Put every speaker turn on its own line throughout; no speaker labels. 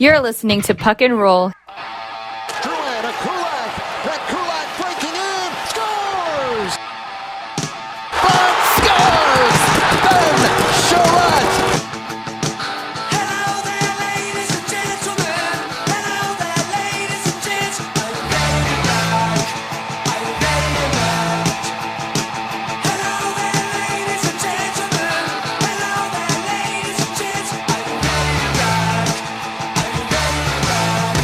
You're listening to Puck and Roll.
Suede, a Kulak. That Kulak breaking in. Scores! Bud scores! Ben Charette!
Hello there, ladies and gentlemen. Hello there, ladies and gents. Are you ready to rock? Are you ready to rock? Hello there, ladies and gentlemen. Hello there, ladies and gents. Are you ready to rock? Are you ready to rock?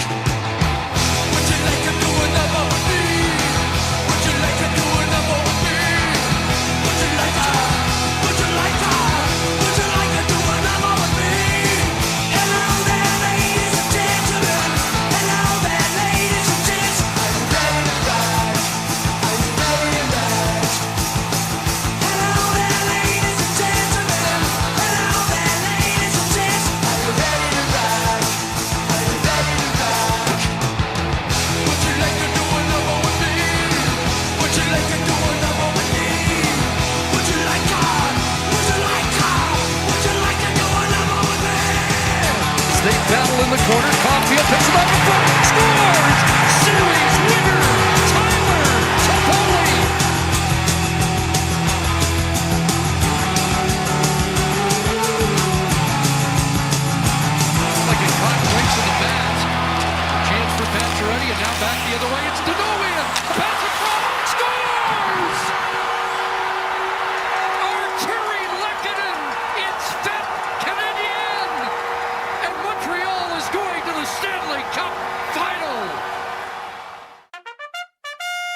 Would you like to do a number with me? Would you like to do a number with me? Would you like to? Would you like to? Would you like to do a number with me? Hello there, ladies and gentlemen. Hello there, ladies and gents. Are you ready to rock? Are you ready to rock? Hello there, ladies and gentlemen. Hello there, ladies and gents. Are you ready to rock? Are you ready to rock? Would you like to do a number with me? Would you like to do a number with me? Would you like to? Would you like to? Would you like to do a number with me?
State battle in the corner. Piaf picks him up in front. Scores! Series winner, Tyler Toffoli. Like it caught breaks in the pass. Chance for Pacioretty, and now back the other way. It's Dadonov. Pass in front. Scores! Arturi Lehkonen. It's Fed Canadian. And Montreal is going to the Stanley Cup Final.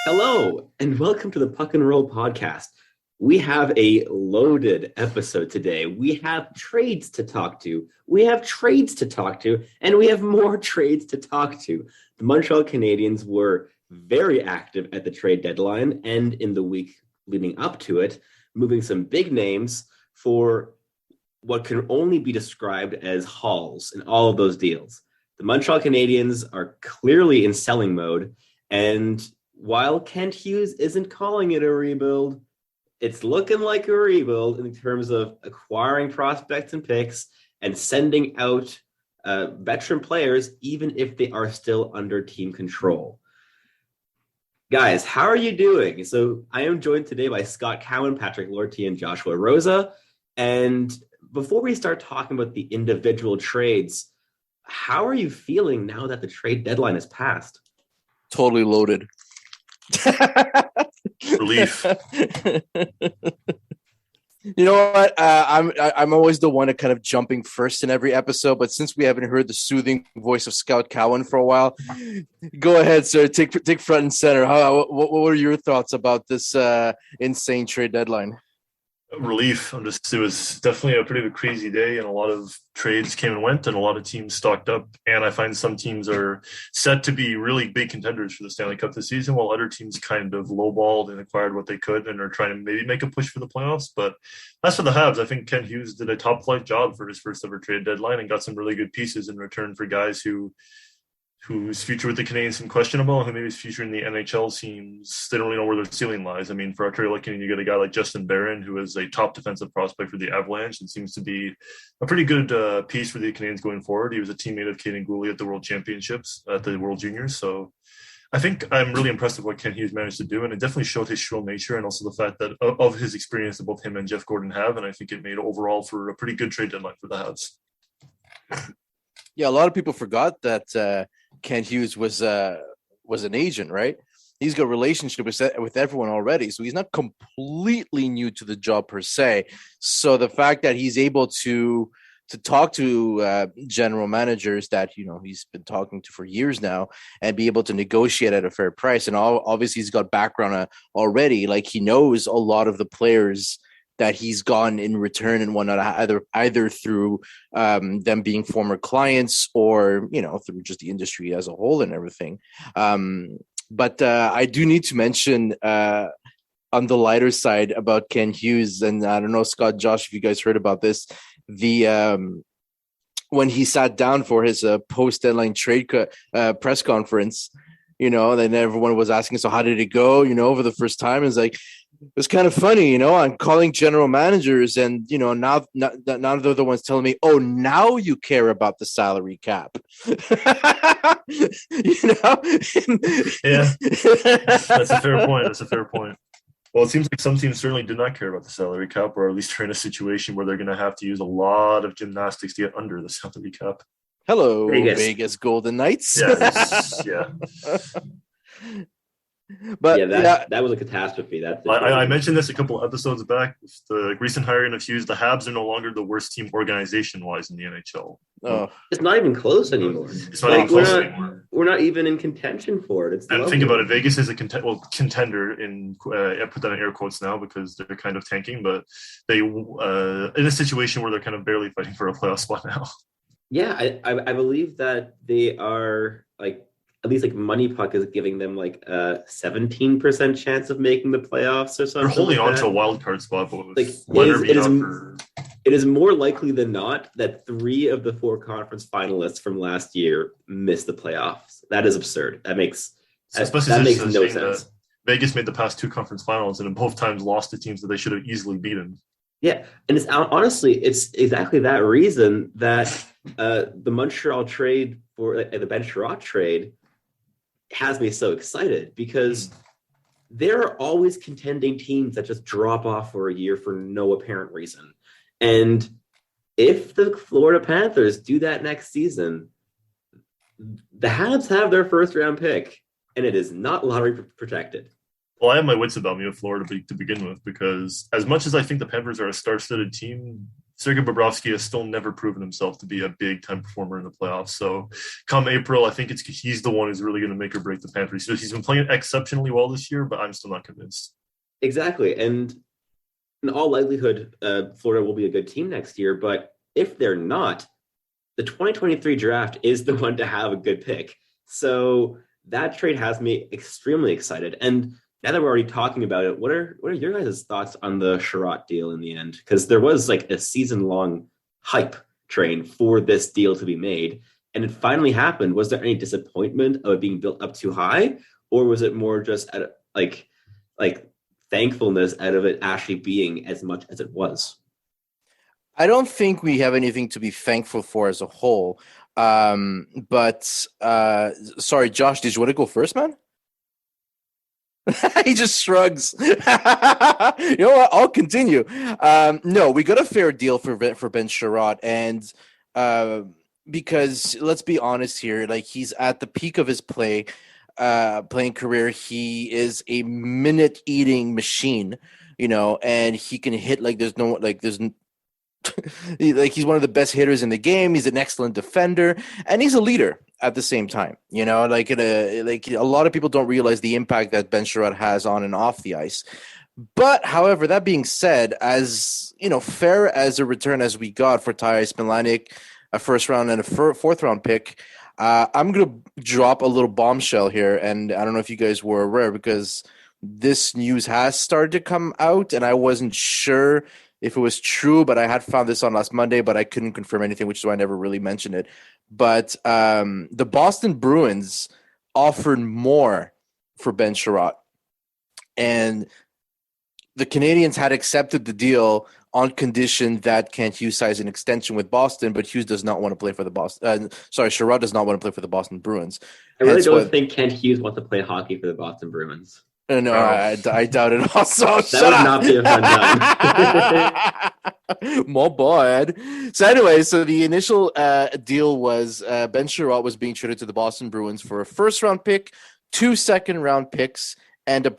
Hello, and welcome to the Puck and Roll podcast. We have a loaded episode today. We have trades to talk to. We have trades to talk to, and we have more trades to talk to. The Montreal Canadiens were very active at the trade deadline and in the week leading up to it, moving some big names for what can only be described as hauls in all of those deals. The Montreal Canadiens are clearly in selling mode, and while Kent Hughes isn't calling it a rebuild, it's looking like a rebuild in terms of acquiring prospects and picks and sending out veteran players, even if they are still under team control. Guys, how are you doing? So I am joined today by Scott Cowan, Patrick Lortie, and Joshua Rosa. And before we start talking about the individual trades, how are you feeling now that the trade deadline has passed?
Totally loaded.
Relief.
You know what? I'm always the one to kind of jumping first in every episode, but since we haven't heard the soothing voice of Scott Cowan for a while, go ahead, sir. Take front and center. What were your thoughts about this insane trade deadline?
Relief. It was definitely a pretty crazy day, and a lot of trades came and went, and a lot of teams stocked up. And I find some teams are set to be really big contenders for the Stanley Cup this season, while other teams kind of lowballed and acquired what they could and are trying to maybe make a push for the playoffs. But as for the Habs, I think Kent Hughes did a top-flight job for his first ever trade deadline and got some really good pieces in return for guys whose future with the Canadiens seems questionable, and who maybe his future in the NHL seems they don't really know where their ceiling lies. I mean, for Arturi Lehkonen, you get a guy like Justin Barron, who is a top defensive prospect for the Avalanche and seems to be a pretty good piece for the Canadiens going forward. He was a teammate of Kaden Guhle at the World Championships, at the World Juniors. So I think I'm really impressed with what Kent Hughes managed to do, and it definitely showed his shrill nature and also the fact that of his experience that both him and Jeff Gordon have, and I think it made overall for a pretty good trade deadline for the Habs.
Yeah, a lot of people forgot that Kent Hughes was an agent, right? He's got a relationship with everyone already, so he's not completely new to the job per se. So the fact that he's able to talk to general managers that he's been talking to for years now and be able to negotiate at a fair price, and obviously he's got background already, like he knows a lot of the players that he's gotten in return and whatnot, either through them being former clients or, through just the industry as a whole and everything. But I do need to mention on the lighter side about Ken Hughes, and I don't know, Scott, Josh, if you guys heard about this, when he sat down for his post-deadline trade press conference, then everyone was asking, so how did it go, for the first time? It's like, It's kind of funny, I'm calling general managers and, now they're the ones telling me, oh, now you care about the salary cap.
Yeah, that's a fair point. That's a fair point. Well, it seems like some teams certainly did not care about the salary cap, or at least are in a situation where they're going to have to use a lot of gymnastics to get under the salary cap.
Hello,
Vegas.
Vegas Golden Knights.
Yeah.
But
that was a catastrophe.
I mentioned this a couple of episodes back. With the recent hiring of Hughes, the Habs are no longer the worst team organization-wise in the NHL.
Oh,
It's not even close anymore.
It's not even close anymore.
We're not even in contention for it.
And think about it. Vegas is a contender in I put that in air quotes now because they're kind of tanking, but they in a situation where they're kind of barely fighting for a playoff spot now.
Yeah, I believe that they are like, at least like Money Puck is giving them like a 17% chance of making the playoffs or something.
They're holding
like
on
that.
to a wild card spot, but
Like, it is more likely than not that 3 of the 4 conference finalists from last year missed the playoffs. That is absurd. That makes no sense.
Vegas made the past 2 conference finals and in both times lost to teams that they should have easily beaten.
Yeah, and it's honestly, it's exactly that reason that the Montreal trade for the Ben Sherratt trade has me so excited, because there are always contending teams that just drop off for a year for no apparent reason. And if the Florida Panthers do that next season, the Habs have their first round pick, and it is not lottery protected.
Well, I have my wits about me with Florida to begin with, because as much as I think the Panthers are a star-studded team, Sergei Bobrovsky has still never proven himself to be a big-time performer in the playoffs. So come April, I think he's the one who's really going to make or break the Panthers. So he's been playing exceptionally well this year, but I'm still not convinced.
Exactly. And in all likelihood, Florida will be a good team next year. But if they're not, the 2023 draft is the one to have a good pick. So that trade has me extremely excited. And now that we're already talking about it, what are your guys' thoughts on the Sherratt deal in the end? Because there was like a season-long hype train for this deal to be made, and it finally happened. Was there any disappointment of it being built up too high, or was it more just like thankfulness out of it actually being as much as it was?
I don't think we have anything to be thankful for as a whole. But sorry, Josh, did you want to go first, man? He just shrugs. You know what? I'll continue. No, we got a fair deal for Ben Sherratt, and because let's be honest here, like, he's at the peak of his playing career. He is a minute-eating machine, and he can hit like there's like he's one of the best hitters in the game. He's an excellent defender, and he's a leader at the same time. Like a lot of people don't realize the impact that Ben Sherratt has on and off the ice. But however, that being said, as fair as a return as we got for Tyus Milanic, a first round and a fourth round pick, I'm gonna drop a little bombshell here, and I don't know if you guys were aware, because this news has started to come out, and I wasn't sure if it was true, but I had found this on last Monday, but I couldn't confirm anything, which is why I never really mentioned it. But the Boston Bruins offered more for Ben Sherratt, and the Canadians had accepted the deal on condition that Kent Hughes signs an extension with Boston, but Hughes does not want to play for the Boston. Sherratt does not want to play for the Boston Bruins.
I really don't think Kent Hughes wants to play hockey for the Boston Bruins.
No, I doubt it also.
That would not be a fun time.
More bored. So anyway, the initial deal was Ben Sherratt was being traded to the Boston Bruins for a first-round pick, 2 second-round picks, and a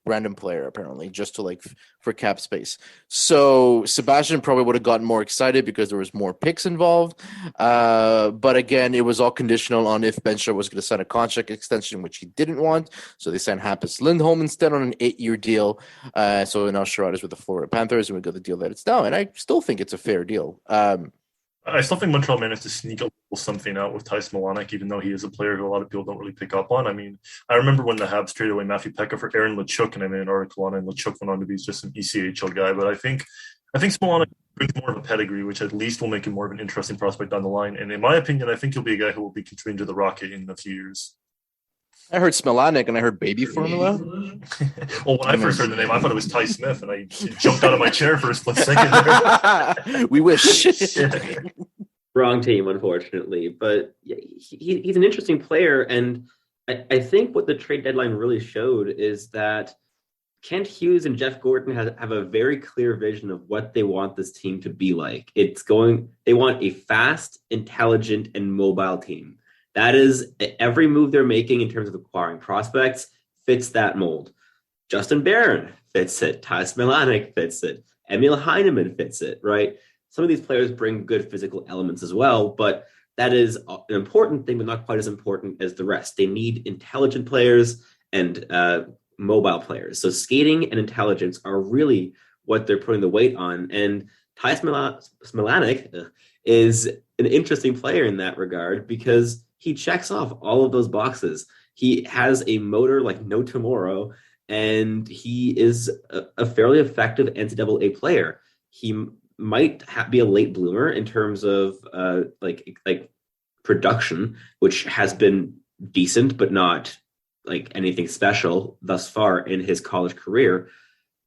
random player, apparently, just to for cap space. So Sebastian probably would have gotten more excited because there was more picks involved. But again, it was all conditional on if Ben Sherratt was going to sign a contract extension, which he didn't want. So they signed Hampus Lindholm instead on an 8-year deal. So now Sherratt is with the Florida Panthers, and we got the deal that it's now. And I still think it's a fair deal.
I still think Montreal managed to sneak a little something out with Tyus Milanic, even though he is a player who a lot of people don't really pick up on. I mean, I remember when the Habs traded away Matthew Pekka for Aaron Lachuk, and I made an article on it, and Lachuk went on to be just an ECHL guy. But I think Milanic brings more of a pedigree, which at least will make him more of an interesting prospect down the line. And in my opinion, I think he'll be a guy who will be contributing to the Rocket in a few years.
I heard Smilanic and I heard baby formula.
Well, when I first heard the name, I thought it was Ty Smith, and I jumped out of my chair for a split second there.
We wish.
Wrong team, unfortunately. But yeah, he's an interesting player. And I think what the trade deadline really showed is that Kent Hughes and Jeff Gordon have a very clear vision of what they want this team to be like. They want a fast, intelligent, and mobile team. That is, every move they're making in terms of acquiring prospects fits that mold. Justin Barron fits it. Ty Smilanic fits it. Emil Heineman fits it, right? Some of these players bring good physical elements as well, but that is an important thing, but not quite as important as the rest. They need intelligent players and mobile players. So skating and intelligence are really what they're putting the weight on. And Ty Smilanic is an interesting player in that regard because he checks off all of those boxes. He has a motor like no tomorrow, and he is a fairly effective NCAA player. He might be a late bloomer in terms of like production, which has been decent, but not like anything special thus far in his college career.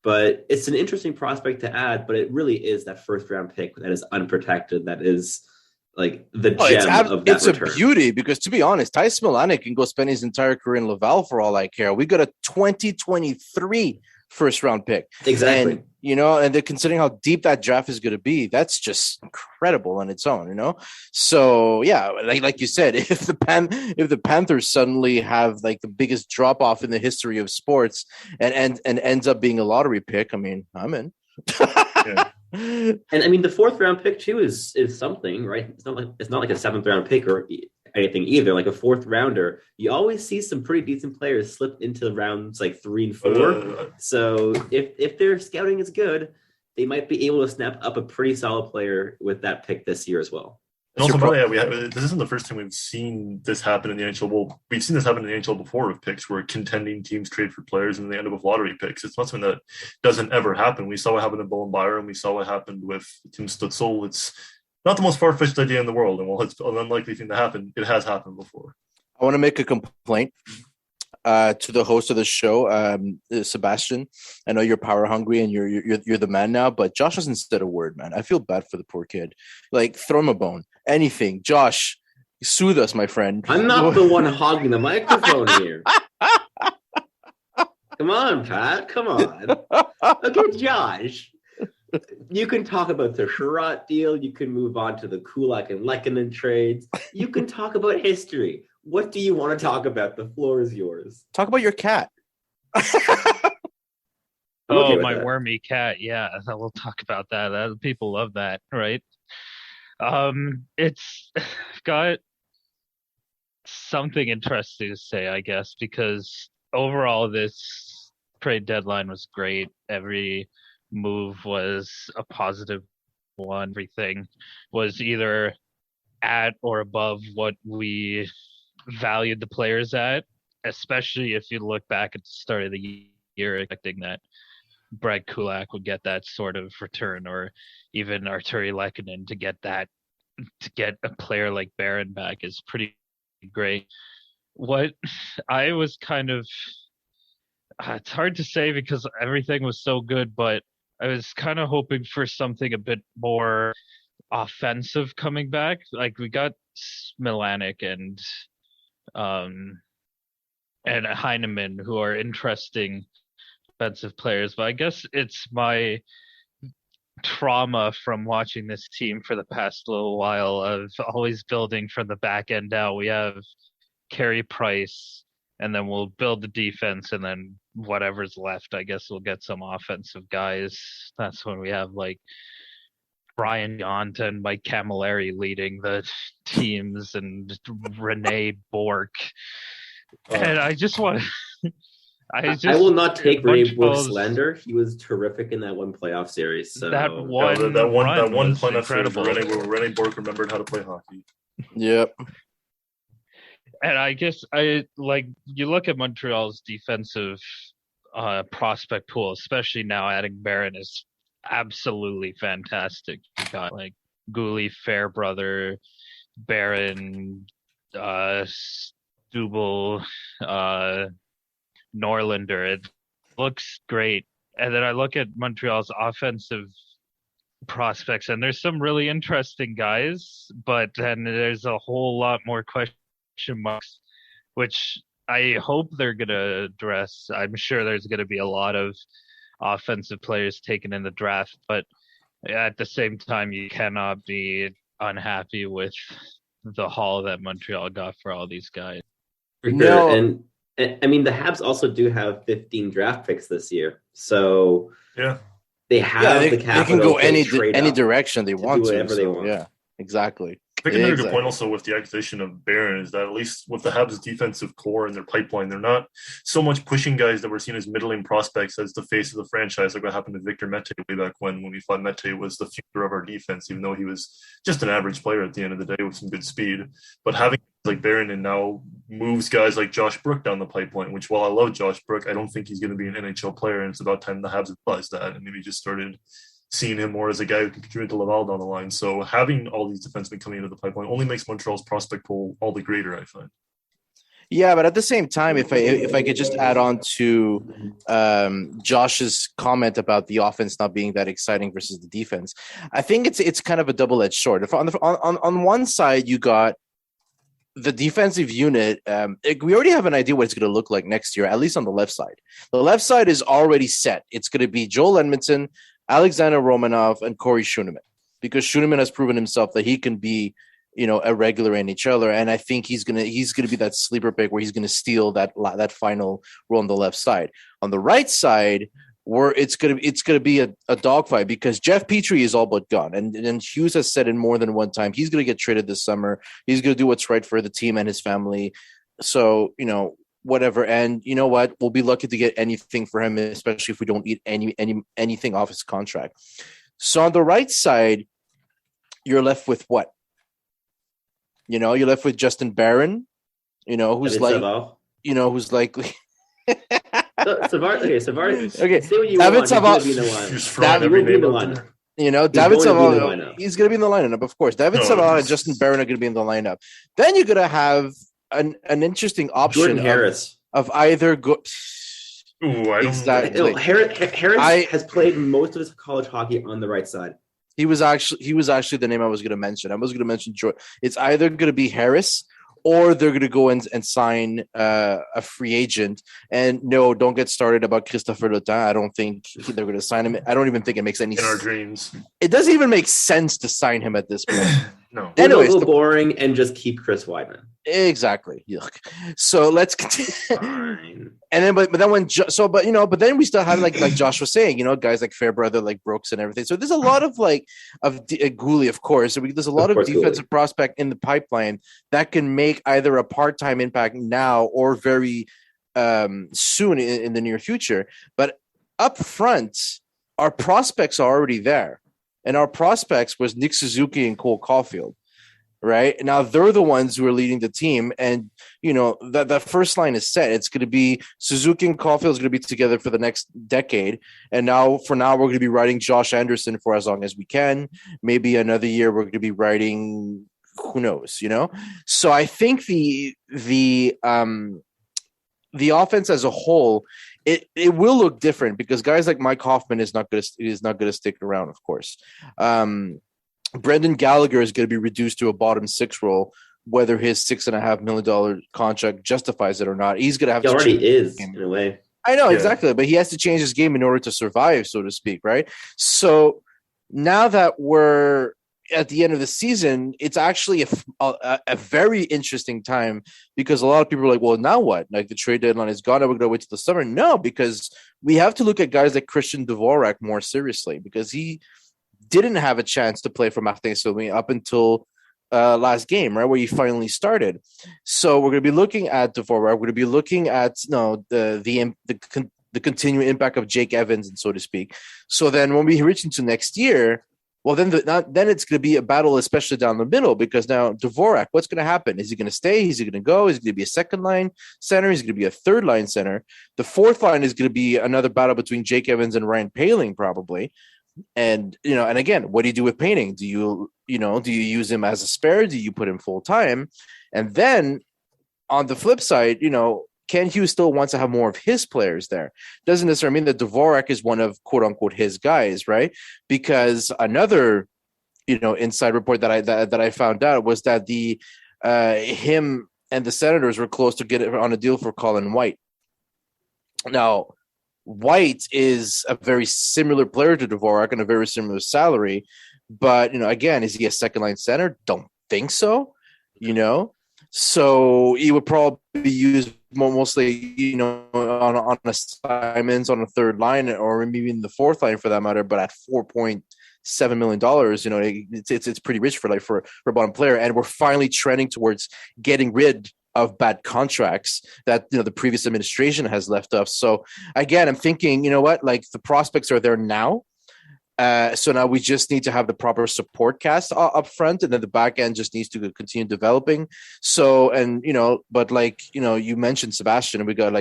But it's an interesting prospect to add, but it really is that first round pick that is unprotected. That is like the gem of that return.
It's a beauty because, to be honest, Ty Smilanic can go spend his entire career in Laval for all I care. We got a 2023 first round pick.
Exactly.
And, and they're considering how deep that draft is going to be. That's just incredible on its own, So yeah, like you said, if the Panthers suddenly have like the biggest drop off in the history of sports and ends up being a lottery pick, I mean, I'm in.
Yeah. And I mean, the fourth round pick too is something, right? It's not like a seventh round pick or anything either. Like a fourth rounder, you always see some pretty decent players slip into rounds like 3 and 4. So if their scouting is good, they might be able to snap up a pretty solid player with that pick this year as well.
And also, this isn't the first time we've seen this happen in the NHL. Well, we've seen this happen in the NHL before with picks where contending teams trade for players and they end up with lottery picks. It's not something that doesn't ever happen. We saw what happened to Bowen Byron. We saw what happened with Tim Stutzel. It's not the most far-fetched idea in the world. And while it's an unlikely thing to happen, it has happened before.
I want to make a complaint to the host of the show, Sebastian. I know you're power hungry and you're the man now, but Josh hasn't said a word, man. I feel bad for the poor kid. Like, throw him a bone. Anything. Josh, soothe us, my friend.
I'm not the one hogging the microphone here. Come on, Pat. Come on. Okay, Josh. You can talk about the Sherratt deal. You can move on to the Kulak and Lehkonen trades. You can talk about history. What do you want to talk about? The floor is yours.
Talk about your cat.
Oh, my wormy cat. Yeah, we'll talk about that. People love that, right? It's got something interesting to say, I guess, because overall this trade deadline was great. Every move was a positive one. Everything was either at or above what we valued the players at, especially if you look back at the start of the year expecting that Brad Kulak would get that sort of return, or even Arturi Lehkonen to get a player like Barron back is pretty great. What I was kind of, it's hard to say because everything was so good, but I was kind of hoping for something a bit more offensive coming back. Like we got Smilanic and Heineman, who are interesting defensive players, but I guess it's my trauma from watching this team for the past little while of always building from the back end out. We have Carey Price, and then we'll build the defense, and then whatever's left, I guess we'll get some offensive guys. That's when we have like Brian Yonta and Mike Camilleri leading the teams, and Rene Bourque. And I just want I
will not take Rene Bourque slander. He was terrific in that one playoff series. So
that one playoff series where Rene Bourque remembered how to play hockey.
Yep.
And I guess you look at Montreal's defensive prospect pool, especially now adding Barron, is absolutely fantastic. You got like Gouli, Fairbrother, Barron, Dubel, Norlander. It looks great. And then I look at Montreal's offensive prospects, and there's some really interesting guys, but then there's a whole lot more question marks, which I hope they're going to address. I'm sure there's going to be a lot of offensive players taken in the draft, but at the same time, you cannot be unhappy with the haul that Montreal got for all these guys.
For sure.
No.
And I mean, the Habs also do have 15 draft picks this year, so
Yeah.
they have
Yeah,
the
they
capital.
can go
to
any
trade up
direction they
to
want
do
to.
whatever they want.
Yeah, exactly.
I think another good
Exactly.
point also with the acquisition of Barron is that at least with the Habs' defensive core and their pipeline, they're not so much pushing guys that were seen as middling prospects as the face of the franchise, like what happened to Victor Mete way back when we thought Mete was the future of our defense, even though he was just an average player at the end of the day with some good speed. But having like Barron and now moves guys like Josh Brook down the pipeline, which while I love Josh Brook, I don't think he's going to be an NHL player, and it's about time the Habs realized that and maybe just started seeing him more as a guy who can contribute to Laval down the line. So having all these defensemen coming into the pipeline only makes Montreal's prospect pool all the greater, I find.
Yeah, but at the same time, if I could just add on to Josh's comment about the offense not being that exciting versus the defense, I think it's kind of a double-edged sword. If on one side you got the defensive unit, we already have an idea what it's going to look like next year, at least on the left side. The left side is already set. It's going to be Joel Edmondson, Alexander Romanov, and Corey Schuneman, because Schuneman has proven himself that he can be, a regular NHLer, and I think he's gonna be that sleeper pick where he's gonna steal that final role on the left side. On the right side, where it's gonna be a dogfight, because Jeff Petrie is all but gone, and Hughes has said it more than one time. He's gonna get traded this summer. He's gonna do what's right for the team and his family. So whatever. And you know what? We'll be lucky to get anything for him, especially if we don't eat anything off his contract. So on the right side, you're left with what? You're left with Justin Barron, who's like, who's likely.
Savard.
Okay,
Say what you
David
want. He's
Savard.
gonna be in the lineup.
Just throwing
He
every
will be in
name
the
out
lineup.
there.
David
going to be in the
Savard,
lineup.
he's going to be in the lineup, of course. David
No,
Savard and
it's-
Justin Barron are going to be in the lineup. Then you're going to have an interesting option
Jordan Harris.
of either go.
Ooh, I don't
Exactly.
Harris
I-
has played most of his college hockey on the right side.
He was actually the name I was going to mention. I was going to mention Jordan. It's either going to be Harris, or they're going to go in and sign a free agent. And no, don't get started about Christopher Letang. I don't think they're going to sign him. I don't even think it makes any
in our
sense.
dreams.
It doesn't even make sense to sign him at this point.
No.
Anyways,
Anyways, a little boring and just keep Chris Weidman.
Exactly. Yuck. So let's continue.
Fine.
And then, but then but then we still have like Josh was saying, guys like Fairbrother, like Brooks and everything. So there's a lot of Gooley, of course. So there's a lot of defensive prospect in the pipeline that can make either a part-time impact now or very soon in the near future. But up front, our prospects are already there, and our prospects was Nick Suzuki and Cole Caulfield. Right now, they're the ones who are leading the team, and that first line is set. It's going to be Suzuki and Caulfield is going to be together for the next decade. And we're going to be riding Josh Anderson for as long as we can. Maybe another year we're going to be riding. Who knows? So I think the offense as a whole, it will look different because guys like Mike Hoffman is not going to stick around, of course. Brendan Gallagher is going to be reduced to a bottom six role, whether his $6.5 million contract justifies it or not. He's going to have
He
to
already
change
is,
his game.
in a way.
I know,
Yeah.
exactly, but he has to change his game in order to survive, so to speak, right? So now that we're at the end of the season, it's actually a very interesting time because a lot of people are like, well, now what? Like the trade deadline is gone. Are we going to wait till the summer? No, because we have to look at guys like Christian Dvorak more seriously because he didn't have a chance to play for Martin Saint-Louis up until last game, right, where he finally started. So we're going to be looking at Dvorak. We're going to be looking at the continuing impact of Jake Evans, and so to speak. So then when we reach into next year, well, then it's going to be a battle, especially down the middle, because now Dvorak, what's going to happen? Is he going to stay? Is he going to go? Is he going to be a second line center? Is he going to be a third line center? The fourth line is going to be another battle between Jake Evans and Ryan Poehling, probably. And and again, what do you do with Painting? Do you use him as a spare? Do you put him full time? And then on the flip side, Ken Hughes still wants to have more of his players there. Doesn't necessarily mean that Dvorak is one of quote unquote his guys, right? Because another, inside report that I found out was that him and the Senators were close to get on a deal for Colin White. Now, White is a very similar player to Dvorak and a very similar salary, but again, is he a second line center? Don't think so. So he would probably be used mostly, on assignments on a third line or maybe in the fourth line for that matter. But at $4.7 million, it's pretty rich for a bottom player. And we're finally trending towards getting rid of bad contracts that the previous administration has left us. So again, I'm thinking, the prospects are there now. So now we just need to have the proper support cast up front, and then the back end just needs to continue developing. So, and but you mentioned Sebastian, and we got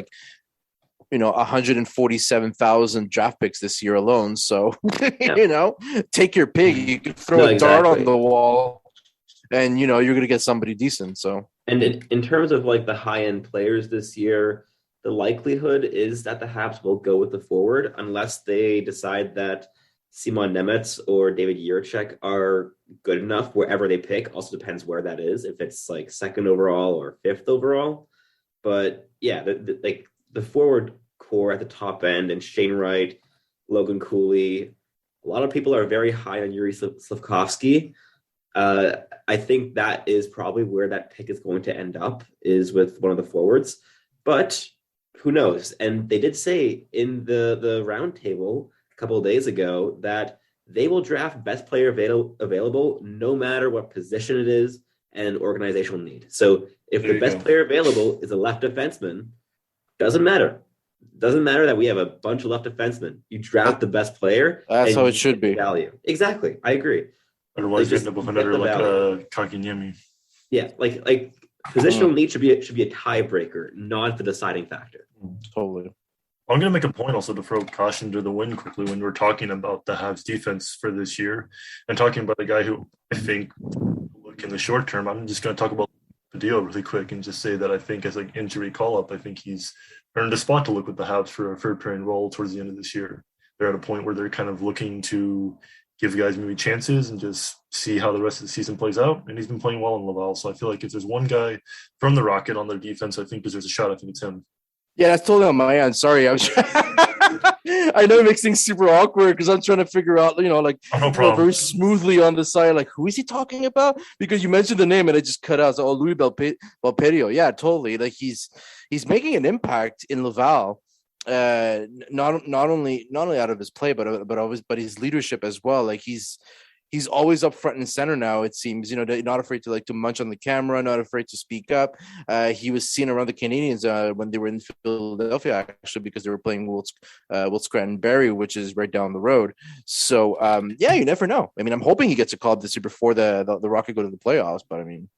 147,000 draft picks this year alone. So take your pick. You can throw a dart on the wall, and you're going to get somebody decent. So,
and in terms of the high end players this year, the likelihood is that the Habs will go with the forward unless they decide that Simon Nemeth or David Jiricek are good enough wherever they pick. Also depends where that is, if it's second overall or fifth overall. But yeah, the forward core at the top end, and Shane Wright, Logan Cooley, a lot of people are very high on Yuri Slafkovsky. I think that is probably where that pick is going to end up, is with one of the forwards. But who knows? And they did say in the roundtable couple of days ago that they will draft best player available no matter what position it is and organizational need. So if the best player available is a left defenseman, doesn't matter that we have a bunch of left defensemen. You draft the best player.
That's how it should be.
Value. Exactly. I agree.
Otherwise, you end up with another Kakanyemi.
Yeah, positional need should be a tiebreaker, not the deciding factor.
Totally.
I'm going to make a point also to throw caution to the wind quickly when we're talking about the Habs defense for this year and talking about a guy who I think look in the short term. I'm just going to talk about Padilla really quick and just say that I think as injury call-up, I think he's earned a spot to look with the Habs for a third-pairing role towards the end of this year. They're at a point where they're kind of looking to give guys maybe chances and just see how the rest of the season plays out. And he's been playing well in Laval. So I feel like if there's one guy from the Rocket on their defense, I think there's a shot. I think it's him.
Yeah, that's totally on my end. Sorry, I know it makes things super awkward because I'm trying to figure out, very smoothly on the side, who is he talking about? Because you mentioned the name and it just cut out. So, Louis Belperio. Yeah, totally. He's making an impact in Laval. Not only out of his play, but his leadership as well. He's always up front and center now. It seems, not afraid to munch on the camera, not afraid to speak up. He was seen around the Canadians when they were in Philadelphia, actually, because they were playing Will Scranton Barrie, which is right down the road. So you never know. I mean, I'm hoping he gets a call this year before the Rocket go to the playoffs. But I mean,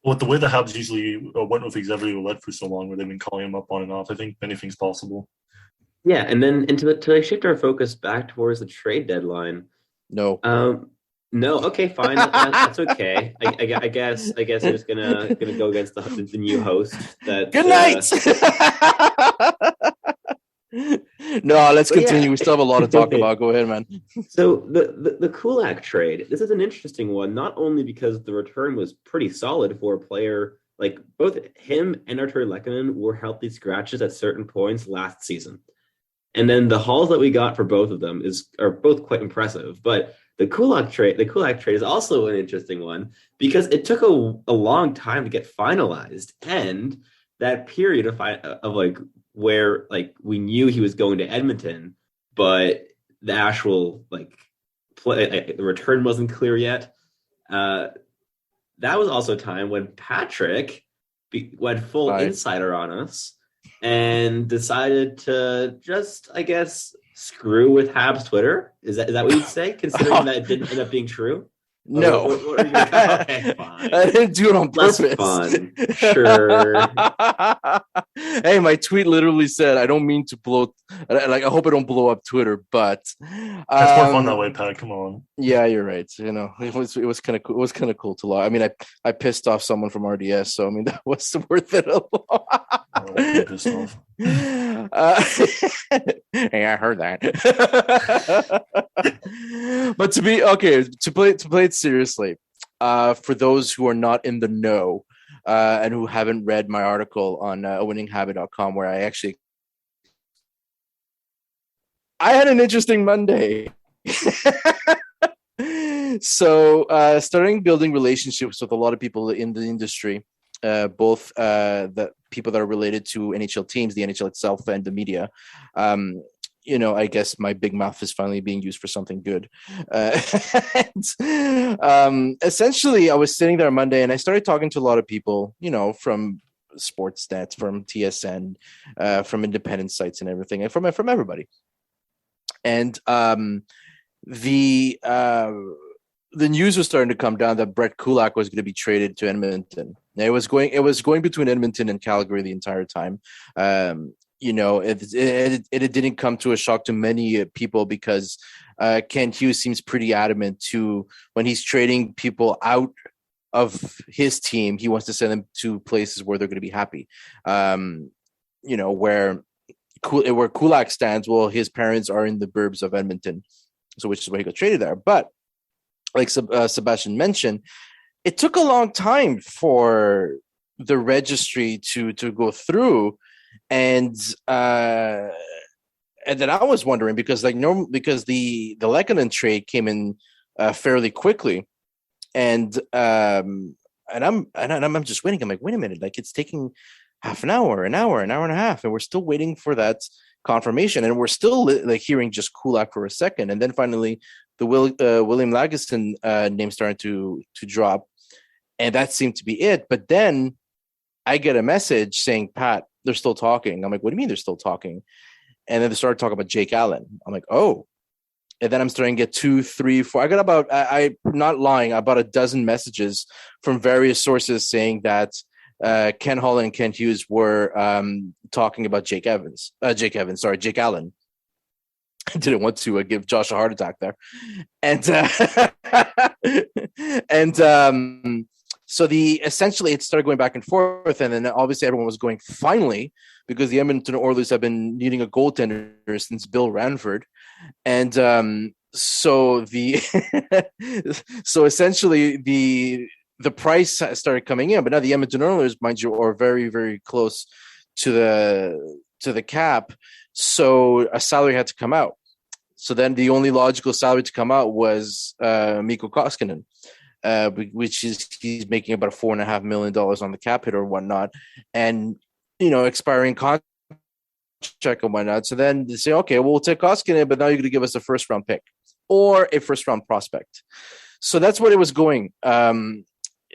with the way the Habs usually went with Xavier Ouellet for so long, where they've been calling him up on and off, I think anything's possible.
Yeah, and then to shift our focus back towards the trade deadline.
No.
No, okay, fine. That's okay. I guess I'm just gonna go against the new host.
Good night. No, let's continue. We still have a lot to talk about. Go ahead, man.
So the Kulak trade. This is an interesting one, not only because the return was pretty solid for a player both him and Arturi Lehkonen were healthy scratches at certain points last season, and then the hauls that we got for both of them are both quite impressive, but. The Kulak trade is also an interesting one because it took a long time to get finalized, and that period of where we knew he was going to Edmonton, but the actual the return wasn't clear yet. That was also a time when Patrick went full insider on us and decided to just, I guess, screw with Habs Twitter. Is that what you'd say, considering that it didn't end up being true?
No.
What are you gonna- okay, fine.
I didn't do it on
Less
purpose.
fun. Sure.
Hey, my tweet literally said, "I don't mean to blow. Like, I hope I don't blow up Twitter, but
That's more fun that way, Pat. Come on.
Yeah, you're right. You know, it was kind of cool. It was kind of cool to log. I mean, I pissed off someone from RDS, so I mean that was worth it a lot.
I'm pissed off.
Hey, I heard that. But to play it seriously, for those who are not in the know and who haven't read my article on winninghabit.com, where I had an interesting Monday. So starting building relationships with a lot of people in the industry, both the people that are related to NHL teams, the NHL itself, and the media. You know, I guess my big mouth is finally being used for something good. Essentially, I was sitting there on Monday and I started talking to a lot of people, you know, from sports stats, from TSN, from independent sites and everything, and from everybody. And the news was starting to come down that Brett Kulak was going to be traded to Edmonton. It was going between Edmonton and Calgary the entire time. You know, it didn't come to a shock to many people because Kent Hughes seems pretty adamant to when he's trading people out of his team, he wants to send them to places where they're going to be happy. You know, where Kulak stands, well, his parents are in the burbs of Edmonton, so which is why he got traded there. But like Sebastian mentioned, it took a long time for the registry to go through, and then I was wondering because the Lehkonen trade came in fairly quickly, and I'm just waiting. I'm like, wait a minute, like it's taking half an hour, an hour and a half, and we're still waiting for that confirmation, and we're still like hearing just Kulak for a second, and then finally the William Lagesson name started to drop, and that seemed to be it. But then I get a message saying, Pat, they're still talking. I'm like, what do you mean they're still talking? And then they started talking about Jake Allen. I'm like, oh. And then I'm starting to get 2, 3, 4. I got about, I'm not lying, about a dozen messages from various sources saying that Ken Holland and Kent Hughes were talking about Jake Allen. I didn't want to give Josh a heart attack there. And so essentially it started going back and forth, and then obviously everyone was going finally, because the Edmonton Oilers have been needing a goaltender since Bill Ranford. And so essentially the price started coming in, but now the Edmonton Oilers, mind you, are very, very close to the cap. So a salary had to come out. So then the only logical salary to come out was Mikko Koskinen, which is he's making about $4.5 million on the cap hit or whatnot, and you know, expiring contract and whatnot. So then they say, okay, well, we'll take Koskinen, but now you're going to give us a first round pick or a first round prospect. So that's what it was going.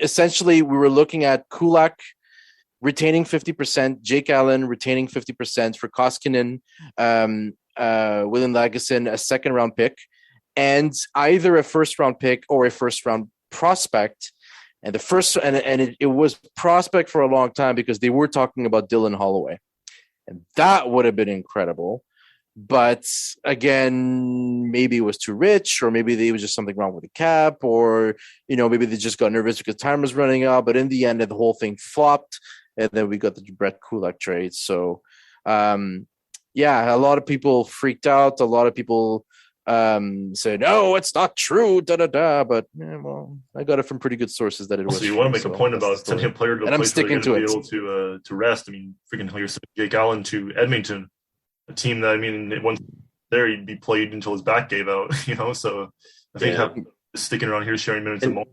Essentially, we were looking at Kulak retaining 50%, Jake Allen retaining 50% for Koskinen, William Lagesson, a second round pick, and either a first round pick or a first round prospect. And the first, and it was prospect for a long time because they were talking about Dylan Holloway, and that would have been incredible. But again, maybe it was too rich, or maybe there was just something wrong with the cap, or you know, maybe they just got nervous because time was running out. But in the end, the whole thing flopped, and then we got the Brett Kulak trade. So, yeah, a lot of people freaked out. A lot of people said, "No, it's not true." But well, I got it from pretty good sources that it was.
So you want to make a point about sending a player to a place where they're going to be able to rest. I mean, freaking hell, you're sending Jake Allen to Edmonton, a team that, I mean, once there, he'd be played until his back gave out, you know. So I think sticking around here, sharing minutes and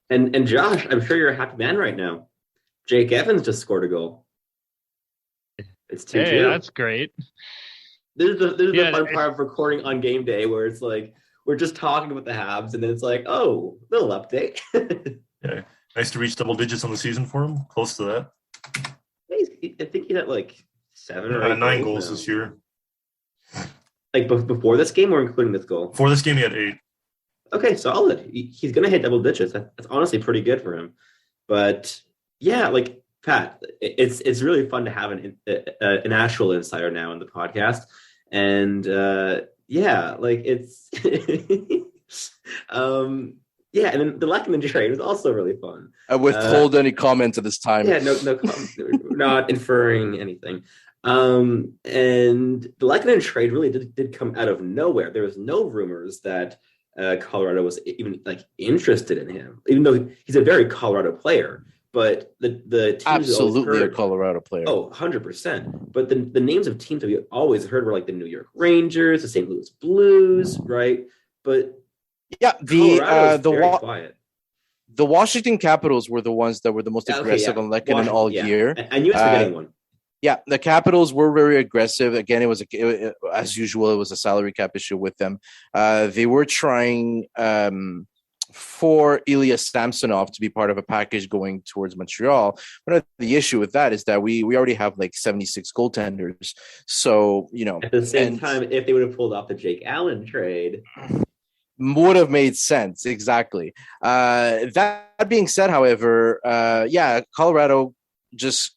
and Josh, I'm sure you're a happy man right now. Jake Evans just scored a goal. It's 2-2.
Hey, that's great.
This is the fun part of recording on game day, where it's like we're just talking about the Habs, and then it's like, oh, little update.
Yeah, nice to reach double digits on the season for him. Close to that.
I think he had like 7 or 8
9 goals this year.
Like before this game, or including this goal?
Before this game, he had 8.
Okay, solid. He's going to hit double digits. That's honestly pretty good for him. But yeah, like Pat, it's really fun to have an actual insider now in the podcast, and yeah, like it's yeah, and then the Lehkonen trade was also really fun.
I withhold any comments at this time.
Yeah, we're not inferring anything. And the Lehkonen trade really did come out of nowhere. There was no rumors that Colorado was even like interested in him, even though he's a very Colorado player. But the teams
absolutely a Colorado player.
Oh, 100%. But the names of teams that we always heard were like the New York Rangers, the St. Louis Blues, right? But
yeah,
quiet.
The Washington Capitals were the ones that were the most aggressive on Lehkonen all year.
I knew I was forgetting one.
Yeah, the Capitals were very aggressive. Again, as usual, it was a salary cap issue with them. They were trying for Ilya Samsonov to be part of a package going towards Montreal. But the issue with that is that we already have like 76 goaltenders. So,
at the same time, if they would have pulled off the Jake Allen trade,
would have made sense. Exactly. That being said, however, Colorado just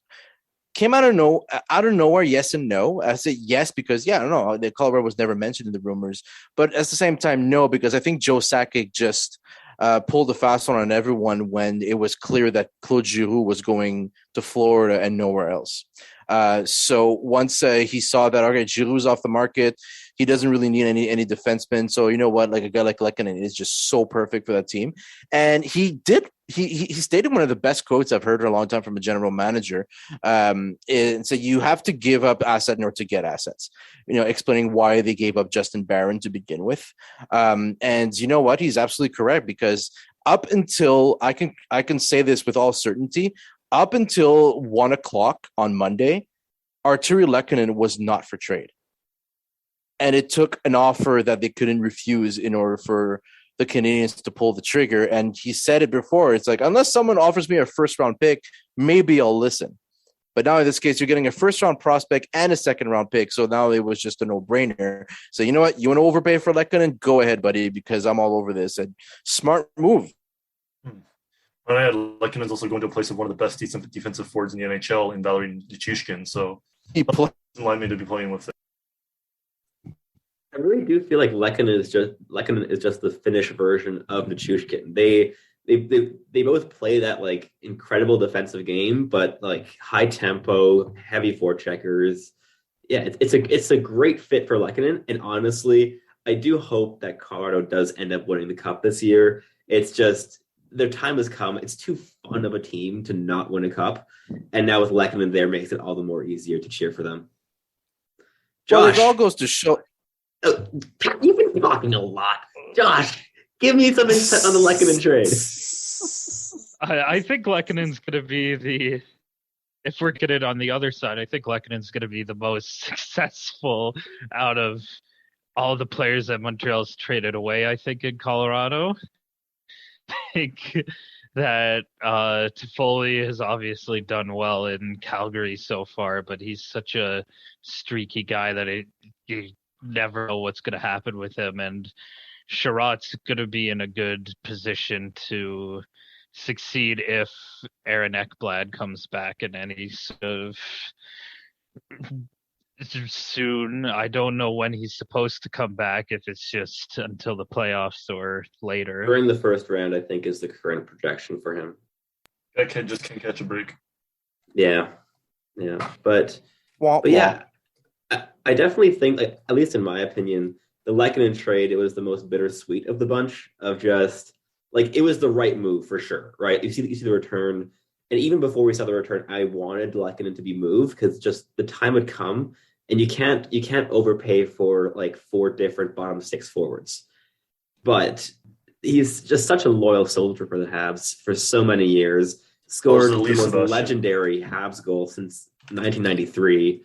came out of nowhere, yes and no. I said yes because, I don't know, the Colorado was never mentioned in the rumors. But at the same time, no, because I think Joe Sakic just pulled the fast one on everyone when it was clear that Claude Giroux was going to Florida and nowhere else. So once he saw that, okay, Giroux's off the market, he doesn't really need any defensemen. So you know what, like a guy like Lehkonen is just so perfect for that team. And he stated one of the best quotes I've heard in a long time from a general manager. And so you have to give up asset in order to get assets, explaining why they gave up Justin Barron to begin with. And you know what, he's absolutely correct, because up until I can say this with all certainty, up until 1:00 on Monday, Artturi Lehkonen was not for trade. And it took an offer that they couldn't refuse in order for the Canadians to pull the trigger. And he said it before. It's like, unless someone offers me a first-round pick, maybe I'll listen. But now in this case, you're getting a first-round prospect and a second-round pick. So now it was just a no-brainer. So you know what? You want to overpay for Lehkonen? Go ahead, buddy, because I'm all over this. And smart move.
Lehkonen's also going to a place of one of the best defensive forwards in the NHL in Valery Nichushkin. So
he
allowed me to be playing with it.
I really do feel like Lehkonen is just the Finnish version of Nichushkin. They both play that like incredible defensive game, but like high tempo, heavy forecheckers. Yeah, it's a great fit for Lehkonen. And honestly, I do hope that Colorado does end up winning the cup this year. It's just their time has come. It's too fun of a team to not win a cup, and now with Lehkonen there makes it all the more easier to cheer for them. Josh,
well, it all goes to show.
You've been talking a lot. Josh, give me some insight on the Lehkonen trade.
I think Lehkonen's going to be if we're getting on the other side, I think Lehkonen's going to be the most successful out of all the players that Montreal's traded away, I think, in Colorado. I think that Toffoli has obviously done well in Calgary so far, but he's such a streaky guy that you never know what's going to happen with him. And Sherratt's going to be in a good position to succeed if Aaron Ekblad comes back in any sort of soon. I don't know when he's supposed to come back, if it's just until the playoffs or later.
During the first round, I think, is the current projection for him.
That kid just can't catch a break.
Yeah. But yeah, I definitely think, like, at least in my opinion, the Lehkonen trade, it was the most bittersweet of the bunch, of just, like, it was the right move for sure, right? You see the return, and even before we saw the return, I wanted Lehkonen to be moved because just the time had come, and you can't overpay for like 4 different bottom 6 forwards. But he's just such a loyal soldier for the Habs for so many years. Scored the most legendary Habs goal since 1993.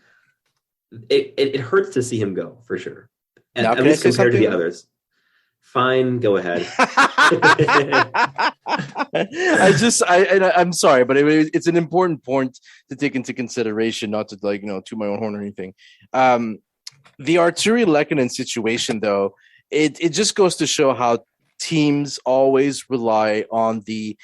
It hurts to see him go, for sure. At least compared to the others. Fine, go ahead.
I'm sorry, but it's an important point to take into consideration, not to to my own horn or anything. The Artturi Lehkonen situation, though, it just goes to show how teams always rely on the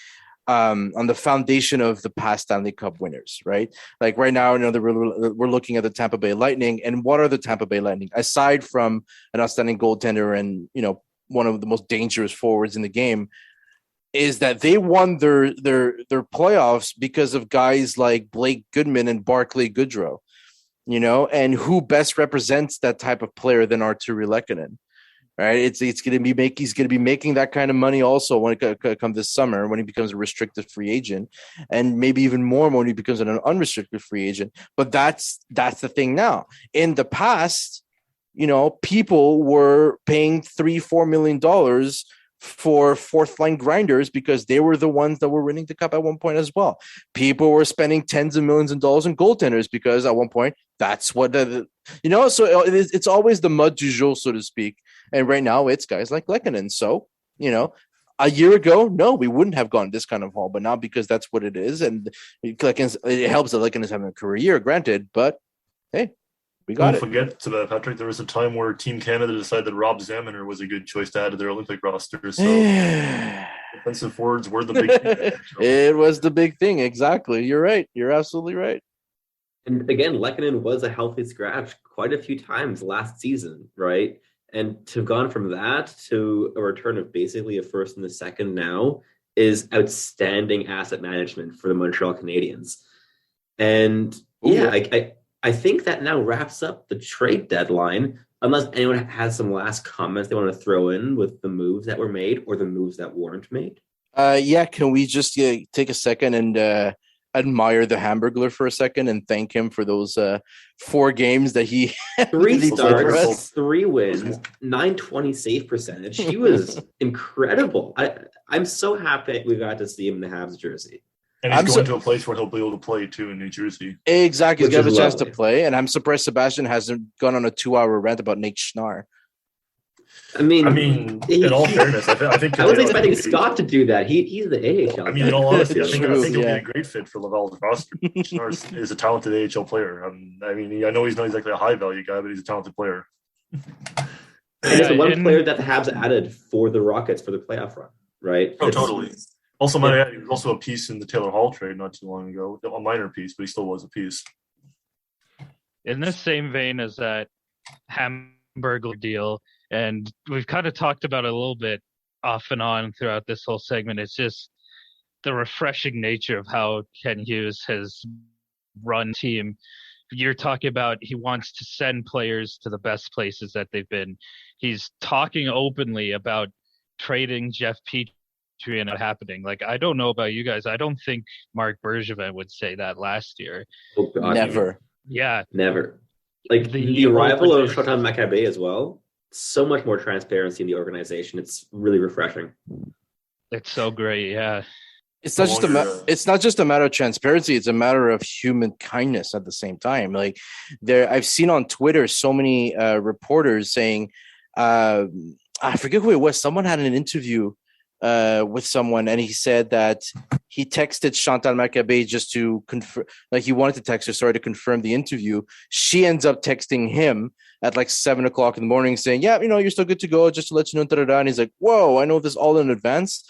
foundation of the past Stanley Cup winners, right? Like right now, we're looking at the Tampa Bay Lightning, and what are the Tampa Bay Lightning aside from an outstanding goaltender and one of the most dangerous forwards in the game? Is that they won their playoffs because of guys like Blake Goodman and Barclay Goodrow, and who best represents that type of player than Arturi Lehkonen, right? It's going to be he's going to be making that kind of money also when it comes this summer when he becomes a restricted free agent, and maybe even more when he becomes an unrestricted free agent. But that's the thing now. In the past, people were paying $3-4 million for fourth line grinders because they were the ones that were winning the cup at one point as well. People were spending tens of millions of dollars on goaltenders because at one point that's what so it's always the mud du jour, so to speak. And right now it's guys like Lehkonen. So, a year ago, no, we wouldn't have gone this kind of haul, but now because that's what it is. And it helps that Lehkonen is having a career year, granted, but hey, we got
Don't forget, Patrick, there was a time where Team Canada decided that Rob Zaminer was a good choice to add to their Olympic roster. So defensive forwards were the big thing.
It was the big thing. Exactly. You're right. You're absolutely right.
And again, Lehkonen was a healthy scratch quite a few times last season, right? And to have gone from that to a return of basically a first and a second now is outstanding asset management for the Montreal Canadiens. And I think that now wraps up the trade deadline, unless anyone has some last comments they want to throw in with the moves that were made or the moves that weren't made.
Can we just take a second and admire the Hamburglar for a second and thank him for those 4 games that he
3 starts, 3 wins, 920 save percentage. He was incredible. I'm so happy we got to see him in the Habs jersey.
And he's going to a place where he'll be able to play, too, in New Jersey.
Exactly. He's got a chance to play. And I'm surprised Sebastian hasn't gone on a 2-hour rant about Nate Schnarr.
I mean,
in all fairness, I think
I was expecting Scott to do that. He's the AHL.
I mean, in all honesty, I think he'll be a great fit for Laval's roster. Schnarr is a talented AHL player. I know he's not exactly a high-value guy, but he's a talented player.
And it's the one player that the Habs added for the Rockets for the playoff run, right?
Oh, totally. Also, he was also a piece in the Taylor Hall trade not too long ago. A minor piece, but he still was a piece.
In the same vein as that Hamburglar deal, and we've kind of talked about it a little bit off and on throughout this whole segment, it's just the refreshing nature of how Ken Hughes has run team. You're talking about he wants to send players to the best places that they've been. He's talking openly about trading Jeff Petrie and not happening. Like, I don't know about you guys. I don't think Marc Bergevin would say that last year.
Oh, God,
never.
Yeah.
Never. Like the arrival of Shotan Makabe as well. So much more transparency in the organization. It's really refreshing.
It's so great. Yeah.
It's not just a matter of transparency. It's a matter of human kindness at the same time. Like I've seen on Twitter so many reporters saying, I forget who it was. Someone had an interview with someone, and he said that he texted Chantal Machabé just to confirm, like he wanted to text her, to confirm the interview. She ends up texting him at like 7 o'clock in the morning saying, yeah, you're still good to go, just to let you know, da-da-da. And he's like, whoa, I know this all in advance.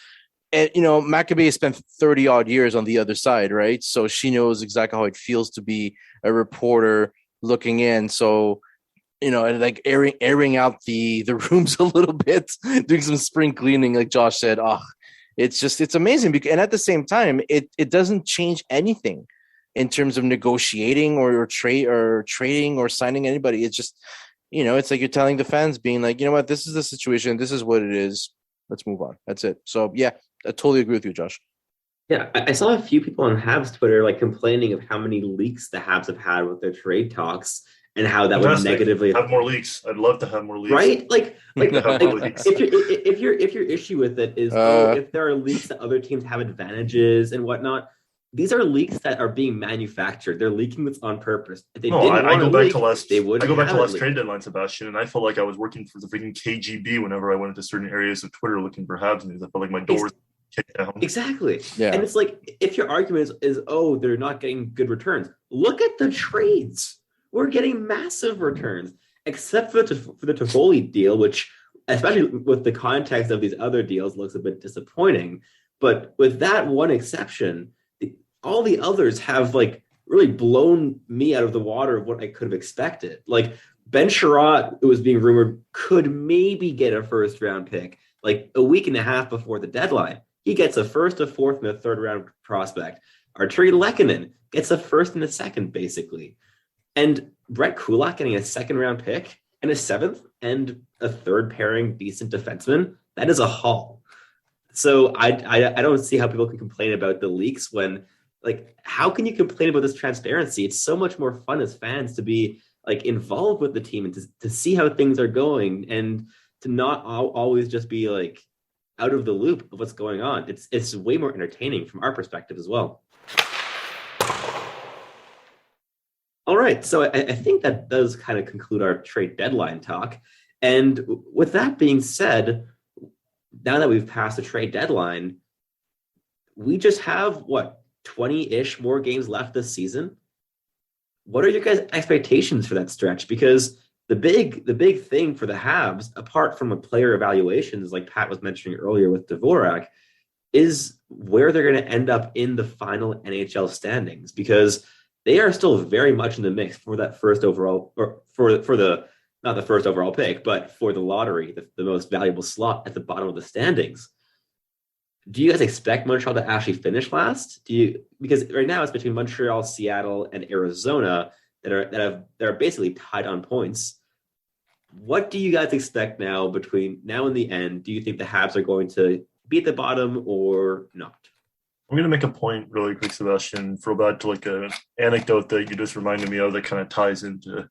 And, Machabé spent 30 odd years on the other side, right? So she knows exactly how it feels to be a reporter looking in. So, and like airing out the rooms a little bit, doing some spring cleaning, like Josh said. It's amazing. And at the same time, it doesn't change anything in terms of negotiating or trading or signing anybody. It's just, it's like you're telling the fans, being like, you know what, this is the situation. This is what it is. Let's move on. That's it. So yeah, I totally agree with you, Josh.
Yeah, I saw a few people on Habs Twitter like complaining of how many leaks the Habs have had with their trade talks. And how that would negatively
have more leaks. I'd love to have more leaks.
Right? Like if your issue with it is if there are leaks that other teams have advantages and whatnot, these are leaks that are being manufactured. They're leaking this on purpose. If they
I go back to last trade deadline, Sebastian, and I felt like I was working for the freaking KGB whenever I went into certain areas of Twitter looking for Habs news. I felt like my door was kicked down.
Exactly.
Yeah.
And it's like, if your argument is they're not getting good returns, look at the trades. We're getting massive returns, except for the Toffoli deal, which especially with the context of these other deals, looks a bit disappointing. But with that one exception, all the others have like really blown me out of the water of what I could have expected. Like Ben Sherratt, it was being rumored, could maybe get a first round pick like a week and a half before the deadline. He gets a first, a fourth, and a third round prospect. Arturi Lehkonen gets a first and a second, basically. And Brett Kulak getting a second round pick and a seventh and a third pairing decent defenseman, that is a haul. So I don't see how people can complain about the leaks when, like, how can you complain about this transparency? It's so much more fun as fans to be like involved with the team and to see how things are going and to not always just be like out of the loop of what's going on. It's way more entertaining from our perspective as well. All right, so I think that does kind of conclude our trade deadline talk. And with that being said, now that we've passed the trade deadline, we just have, 20-ish more games left this season? What are your guys' expectations for that stretch? Because the big thing for the Habs, apart from a player evaluations, like Pat was mentioning earlier with Dvorak, is where they're going to end up in the final NHL standings, because they are still very much in the mix for that first overall, or for the, not the first overall pick, but for the lottery, the most valuable slot at the bottom of the standings. Do you guys expect Montreal to actually finish last? Because right now it's between Montreal, Seattle, and Arizona that are basically tied on points. What do you guys expect now between now and the end? Do you think the Habs are going to be at the bottom or not?
I'm going to make a point really quick, Sebastian, throw back to like an anecdote that you just reminded me of that kind of ties into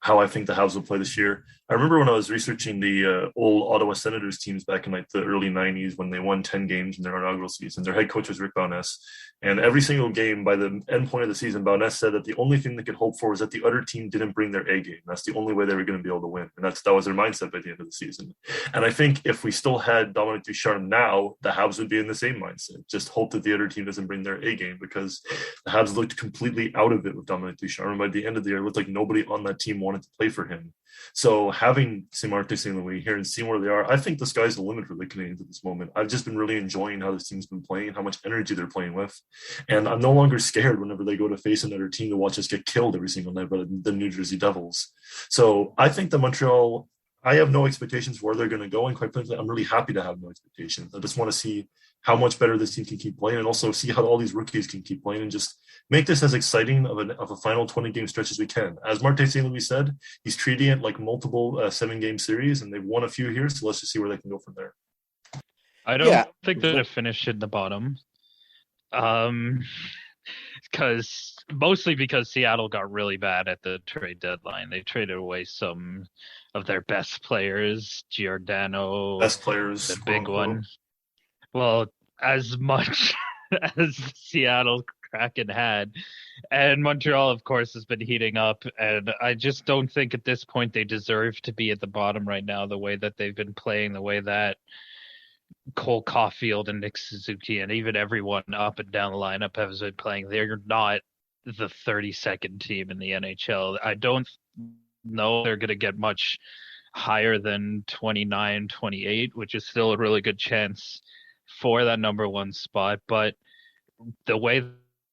how I think the Habs will play this year. I remember when I was researching the old Ottawa Senators teams back in like the early 90s when they won 10 games in their inaugural season. Their head coach was Rick Bowness. And every single game, by the end point of the season, Bowness said that the only thing they could hope for was that the other team didn't bring their A game. That's the only way they were going to be able to win. And that was their mindset by the end of the season. And I think if we still had Dominic Ducharme now, the Habs would be in the same mindset. Just hope that the other team doesn't bring their A game, because the Habs looked completely out of it with Dominic Ducharme. And by the end of the year, it looked like nobody on that team wanted to play for him. So having St. Martin St. Louis here and seeing where they are, I think the sky's the limit for the Canadiens at this moment. I've just been really enjoying how this team's been playing, how much energy they're playing with. And I'm no longer scared whenever they go to face another team to watch us get killed every single night by the New Jersey Devils. So I think that Montreal, I have no expectations for where they're going to go. And quite frankly, I'm really happy to have no expectations. I just want to see how much better this team can keep playing, and also see how all these rookies can keep playing, and just make this as exciting of a final 20-game stretch as we can. As Martin St. Louis said, he's treating it like multiple 7-game series, and they've won a few here, so let's just see where they can go from there.
I don't think they're going to finish in the bottom. Mostly because Seattle got really bad at the trade deadline. They traded away some of their best players, Giordano,
Best players,
the big one. Well, as much as Seattle Kraken had. And Montreal, of course, has been heating up. And I just don't think at this point they deserve to be at the bottom right now, the way that they've been playing, the way that Cole Caulfield and Nick Suzuki and even everyone up and down the lineup has been playing. They're not the 32nd team in the NHL. I don't know they're going to get much higher than 29, 28, which is still a really good chance for that number one spot. But the way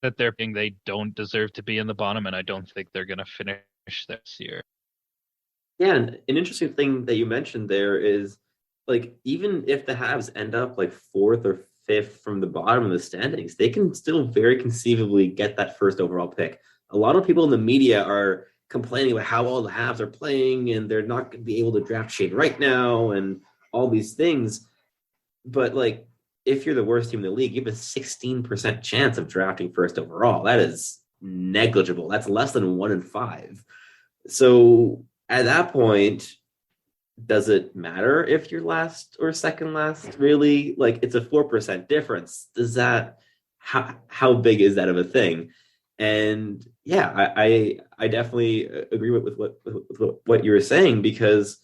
that they're being, they don't deserve to be in the bottom, and I don't think they're going to finish this year.
Yeah, and an interesting thing that you mentioned there is, like, even if the Habs end up like 4th or 5th from the bottom of the standings, they can still very conceivably get that first overall pick. A lot of people in the media are complaining about how all the Habs are playing and they're not going to be able to draft Shane right now and all these things. But, like, if you're the worst team in the league, you have a 16% chance of drafting first overall. That is negligible. That's less than 1 in 5. So at that point, does it matter if you're last or second last? Really? Like, it's a 4% difference. Does that, how big is that of a thing? And yeah, I definitely agree with what you were saying, because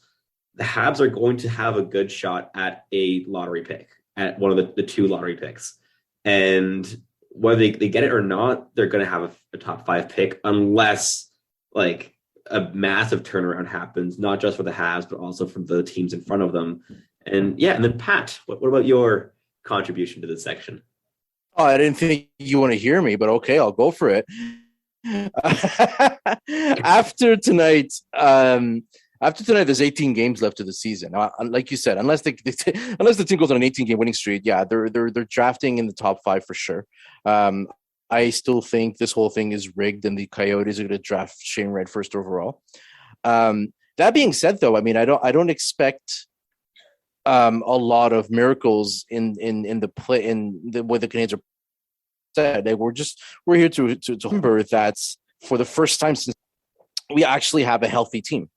the Habs are going to have a good shot at a lottery pick, at one of the 2 lottery picks. And whether they get it or not, they're going to have a top 5 pick, unless, like, a massive turnaround happens, not just for the Habs, but also for the teams in front of them. And yeah, and then Pat, what about your contribution to this section?
Oh, I didn't think you want to hear me, but okay, I'll go for it. After tonight, there's 18 games left of the season. Like you said, unless the team goes on an 18-game winning streak, yeah, they're drafting in the top 5 for sure. I still think this whole thing is rigged, and the Coyotes are going to draft Shane Red first overall. That being said, though, I mean, I don't expect a lot of miracles in the play where the Canadiens are said. We're here to remember that for the first time since we actually have a healthy team,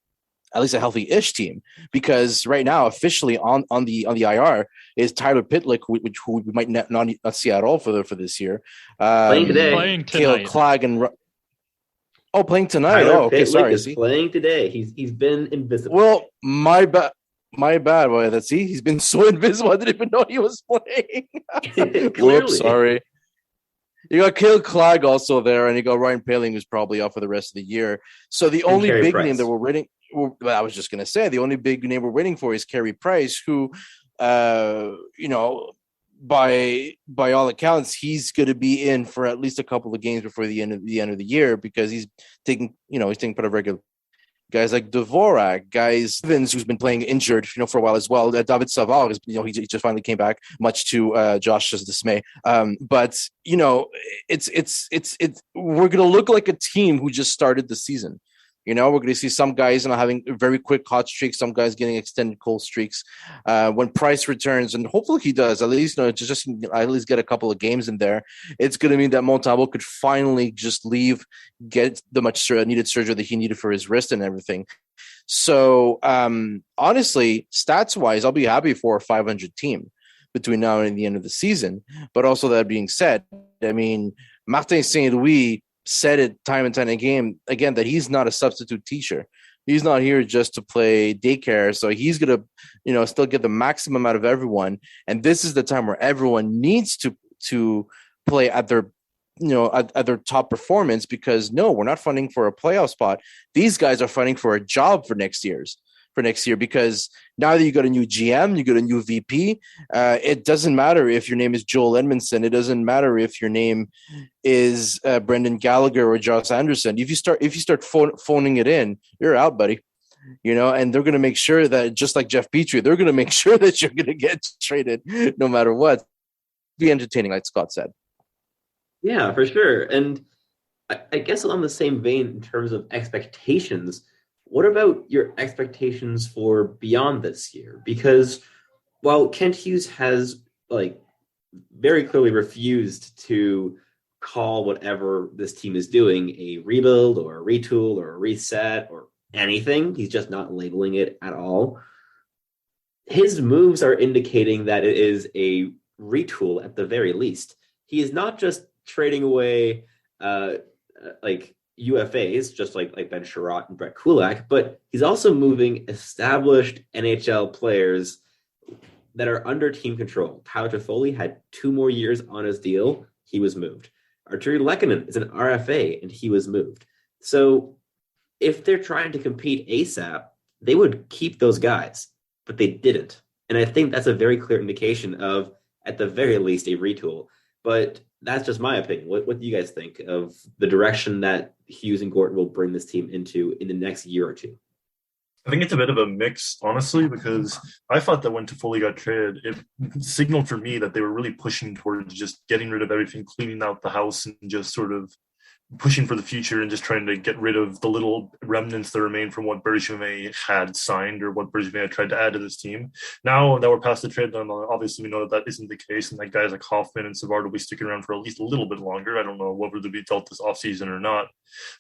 at least a healthy-ish team, because right now officially on the IR is Tyler Pitlick, who we might not see at all for this year.
Playing today.
Playing
Kale
tonight.
Clagg and playing tonight.
Tyler
Okay,
Pitlick
sorry.
is playing today. He's been invisible.
Well, my bad. Well, he's been so invisible. I didn't even know he was playing.
Clearly.
Whoops, sorry. You got Kale Clagg also there, and you got Ryan Poehling, who's probably out for the rest of the year. So the only
Carey
big
Price.
name that we're waiting, I was just going to say, the only big name we're waiting for is Carey Price, who, by all accounts, he's going to be in for at least a couple of games before the end of the year, because he's taking part of regular. Guys like Dvorak, guys Evans, who's been playing injured, for a while as well. David Savard, he just finally came back, much to Josh's dismay. But it's we're gonna look like a team who just started the season. We're going to see some guys having very quick hot streaks, some guys getting extended cold streaks. When Price returns, and hopefully he does, at least just at least get a couple of games in there, it's going to mean that Montembeault could finally just get the much needed surgery that he needed for his wrist and everything. So honestly, stats-wise, I'll be happy for a 500 team between now and the end of the season. But also, that being said, I mean, Martin St. Louis said it time and time again that he's not a substitute teacher. He's not here just to play daycare. So he's going to, still get the maximum out of everyone. And this is the time where everyone needs to play at their, at their top performance, because we're not fighting for a playoff spot. These guys are fighting for a job for next year, because now that you got a new GM, you got a new VP, it doesn't matter if your name is Joel Edmondson. It doesn't matter if your name is Brendan Gallagher or Josh Anderson. If you start phoning it in, you're out, buddy. And they're going to make sure that, just like Jeff Petrie, they're going to make sure that you're going to get traded no matter what. Be entertaining, like Scott said.
Yeah, for sure. And I guess on the same vein in terms of expectations, what about your expectations for beyond this year? Because while Kent Hughes has very clearly refused to call whatever this team is doing a rebuild or a retool or a reset or anything, he's just not labeling it at all. His moves are indicating that it is a retool at the very least. He is not just trading away UFAs, just like Ben Sherratt and Brett Kulak, but he's also moving established NHL players that are under team control. Tyler Toffoli had 2 more years on his deal. He was moved. Arturi Lehkonen is an RFA, and he was moved. So if they're trying to compete ASAP, they would keep those guys, but they didn't. And I think that's a very clear indication of, at the very least, a retool. But that's just my opinion. What do you guys think of the direction that Hughes and Gorton will bring this team into in the next year or two?
I think it's a bit of a mix, honestly, because I thought that when Toffoli got traded, it signaled for me that they were really pushing towards just getting rid of everything, cleaning out the house, and just sort of pushing for the future and just trying to get rid of the little remnants that remain from what Bergevin had signed or what Bergevin had tried to add to this team. Now that we're past the trade deadline, obviously we know that isn't the case, and that guys like Hoffman and Savard will be sticking around for at least a little bit longer. I don't know whether they'll be dealt this offseason or not.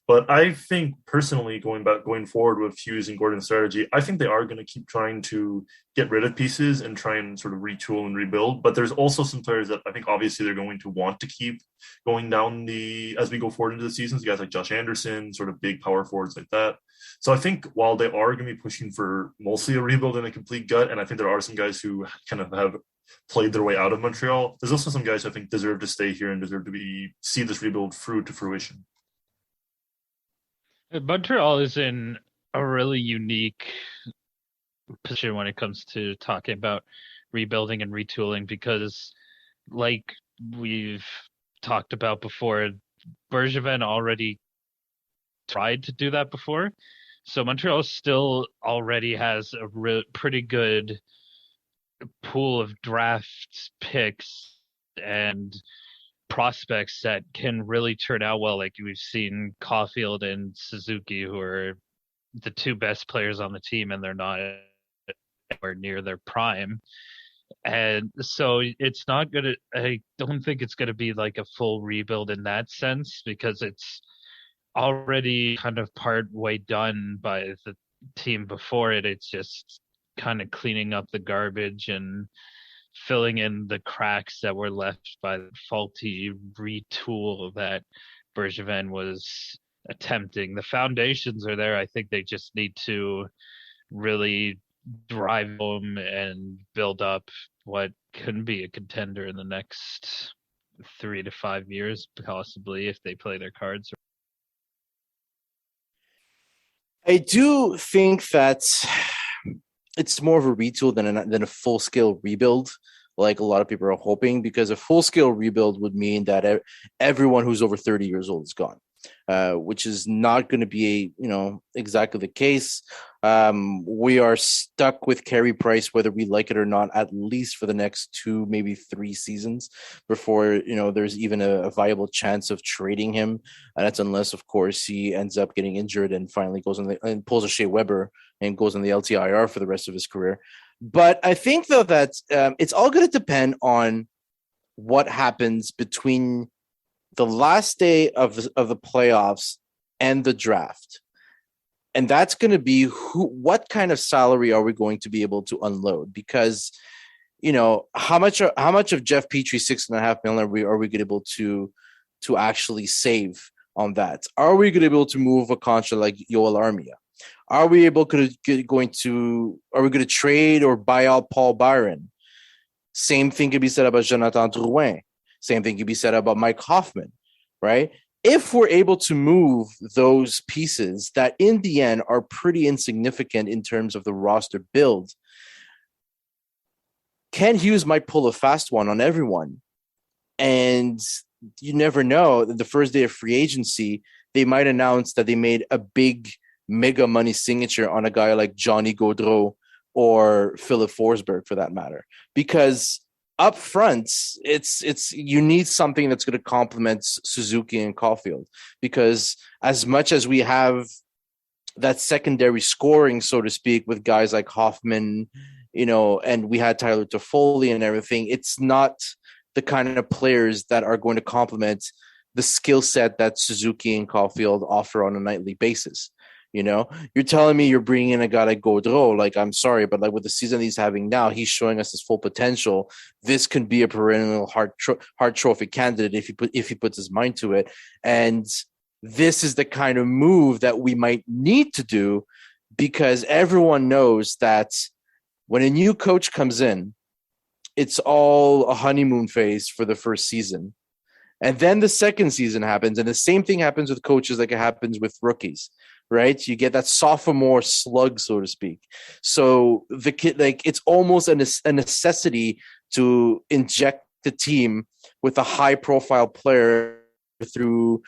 But I think personally, going forward with Hughes and Gordon's strategy, I think they are going to keep trying to get rid of pieces and try and sort of retool and rebuild. But there's also some players that I think obviously they're going to want to keep going down as we go forward into the seasons, guys like Josh Anderson, sort of big power forwards like that. So I think while they are going to be pushing for mostly a rebuild and a complete gut, and I think there are some guys who kind of have played their way out of Montreal, there's also some guys who I think deserve to stay here and deserve to see this rebuild through to fruition.
Montreal is in a really unique position when it comes to talking about rebuilding and retooling because, like we've talked about before, Bergevin already tried to do that before. So Montreal still already has a pretty good pool of draft picks and prospects that can really turn out well. Like we've seen Caulfield and Suzuki, who are the two best players on the team, and they're not anywhere near their prime. And so it's not gonna. I don't think it's gonna be like a full rebuild in that sense because it's already kind of part way done by the team before it. It's just kind of cleaning up the garbage and filling in the cracks that were left by the faulty retool that Bergevin was attempting. The foundations are there. I think they just need to really drive home and build up what can be a contender in the next 3 to 5 years, possibly, if they play their cards.
I do think that it's more of a retool than a full scale rebuild, like a lot of people are hoping, because a full scale rebuild would mean that everyone who's over 30 years old is gone, which is not going to be exactly the case. We are stuck with Carey Price, whether we like it or not, at least for the next 2, maybe 3 seasons before there's even a viable chance of trading him. And that's unless, of course, he ends up getting injured and finally goes and pulls a Shea Weber and goes on the LTIR for the rest of his career. But I think, though, that it's all going to depend on what happens between the last day of the playoffs and the draft. And that's going to be what kind of salary are we going to be able to unload? Because, how much of Jeff Petry's $6.5 million are we going to be able to actually save on that? Are we going to be able to move a contract like Yoel Armia? Are we going to trade or buy out Paul Byron? Same thing could be said about Jonathan Drouin. Same thing could be said about Mike Hoffman, right? If we're able to move those pieces that in the end are pretty insignificant in terms of the roster build, Ken Hughes might pull a fast one on everyone. And you never know. The first day of free agency, they might announce that they made a big mega money signature on a guy like Johnny Gaudreau or Philip Forsberg, for that matter, because up front, it's you need something that's going to complement Suzuki and Caulfield, because as much as we have that secondary scoring, so to speak, with guys like Hoffman, and we had Tyler Toffoli and everything, it's not the kind of players that are going to complement the skill set that Suzuki and Caulfield offer on a nightly basis. You're telling me you're bringing in a guy like Gaudreau. Like, I'm sorry, but like with the season he's having now, he's showing us his full potential. This can be a perennial Hart Trophy candidate if he puts his mind to it. And this is the kind of move that we might need to do, because everyone knows that when a new coach comes in, it's all a honeymoon phase for the first season. And then the second season happens, and the same thing happens with coaches like it happens with rookies, right? You get that sophomore slug, so to speak. So the kid, it's almost a necessity to inject the team with a high-profile player through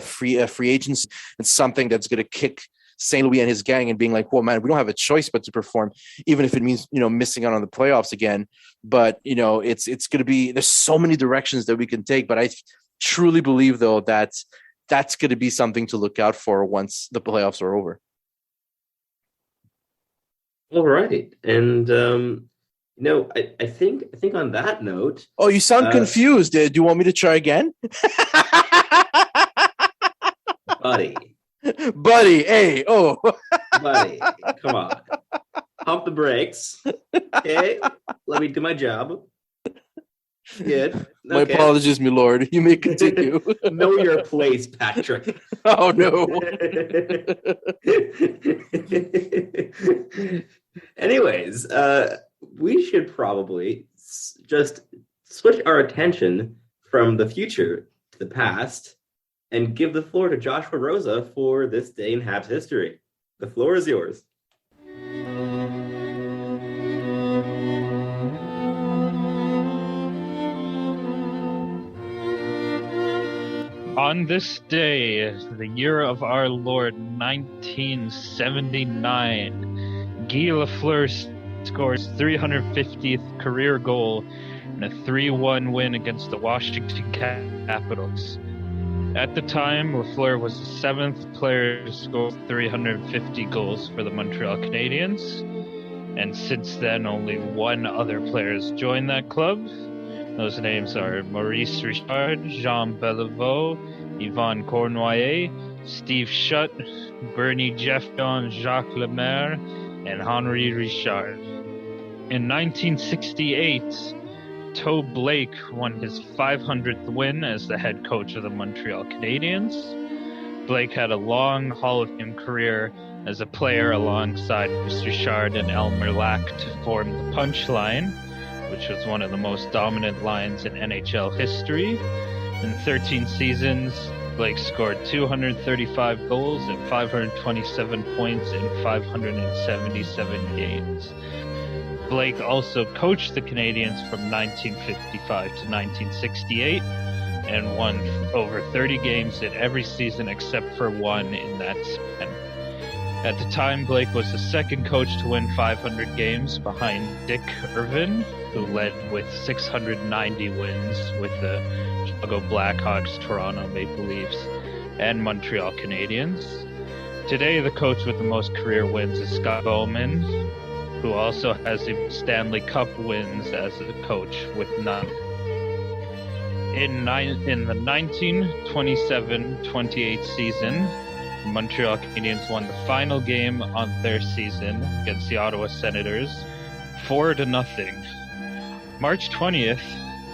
free agency, and something that's going to kick St. Louis and his gang and being like, well, man, we don't have a choice but to perform, even if it means, missing out on the playoffs again. But, it's going to be, there's so many directions that we can take. But I truly believe, though, that that's going to be something to look out for once the playoffs are over.
All right. And, I think on that note.
Oh, you sound confused. Do you want me to try again? Buddy, hey, oh.
Buddy, come on. Pump the brakes. Okay, let me do my job. Good. Okay.
My apologies, my lord. You may continue.
Know your place, Patrick.
Oh, no.
Anyways, we should probably just switch our attention from the future to the past and give the floor to Joshua Rosa for this day in Habs history. The floor is yours.
On this day, the year of our Lord 1979, Guy Lafleur scores 350th career goal in a 3-1 win against the Washington Capitals. At the time, Lafleur was the 7th player to score 350 goals for the Montreal Canadiens, and since then only one other player has joined that club. Those names are Maurice Richard, Jean Beliveau, Yvon Cournoyer, Steve Schutt, Bernie Jeffdon, Jacques Lemaire, and Henri Richard. In 1968, Toe Blake won his 500th win as the head coach of the Montreal Canadiens. Blake had a long Hall of Fame career as a player alongside Richard and Elmer Lack to form the Punchline, which was one of the most dominant lines in NHL history. In 13 seasons, Blake scored 235 goals and 527 points in 577 games. Blake also coached the Canadiens from 1955 to 1968 and won over 30 games in every season except for one in that span. At the time, Blake was the second coach to win 500 games behind Dick Irvin, who led with 690 wins with the Chicago Blackhawks, Toronto Maple Leafs, and Montreal Canadiens. Today, the coach with the most career wins is Scott Cowan, who also has the Stanley Cup wins as a coach with 9. In the 1927-28 season, the Montreal Canadiens won the final game of their season against the Ottawa Senators 4-0. March 20th,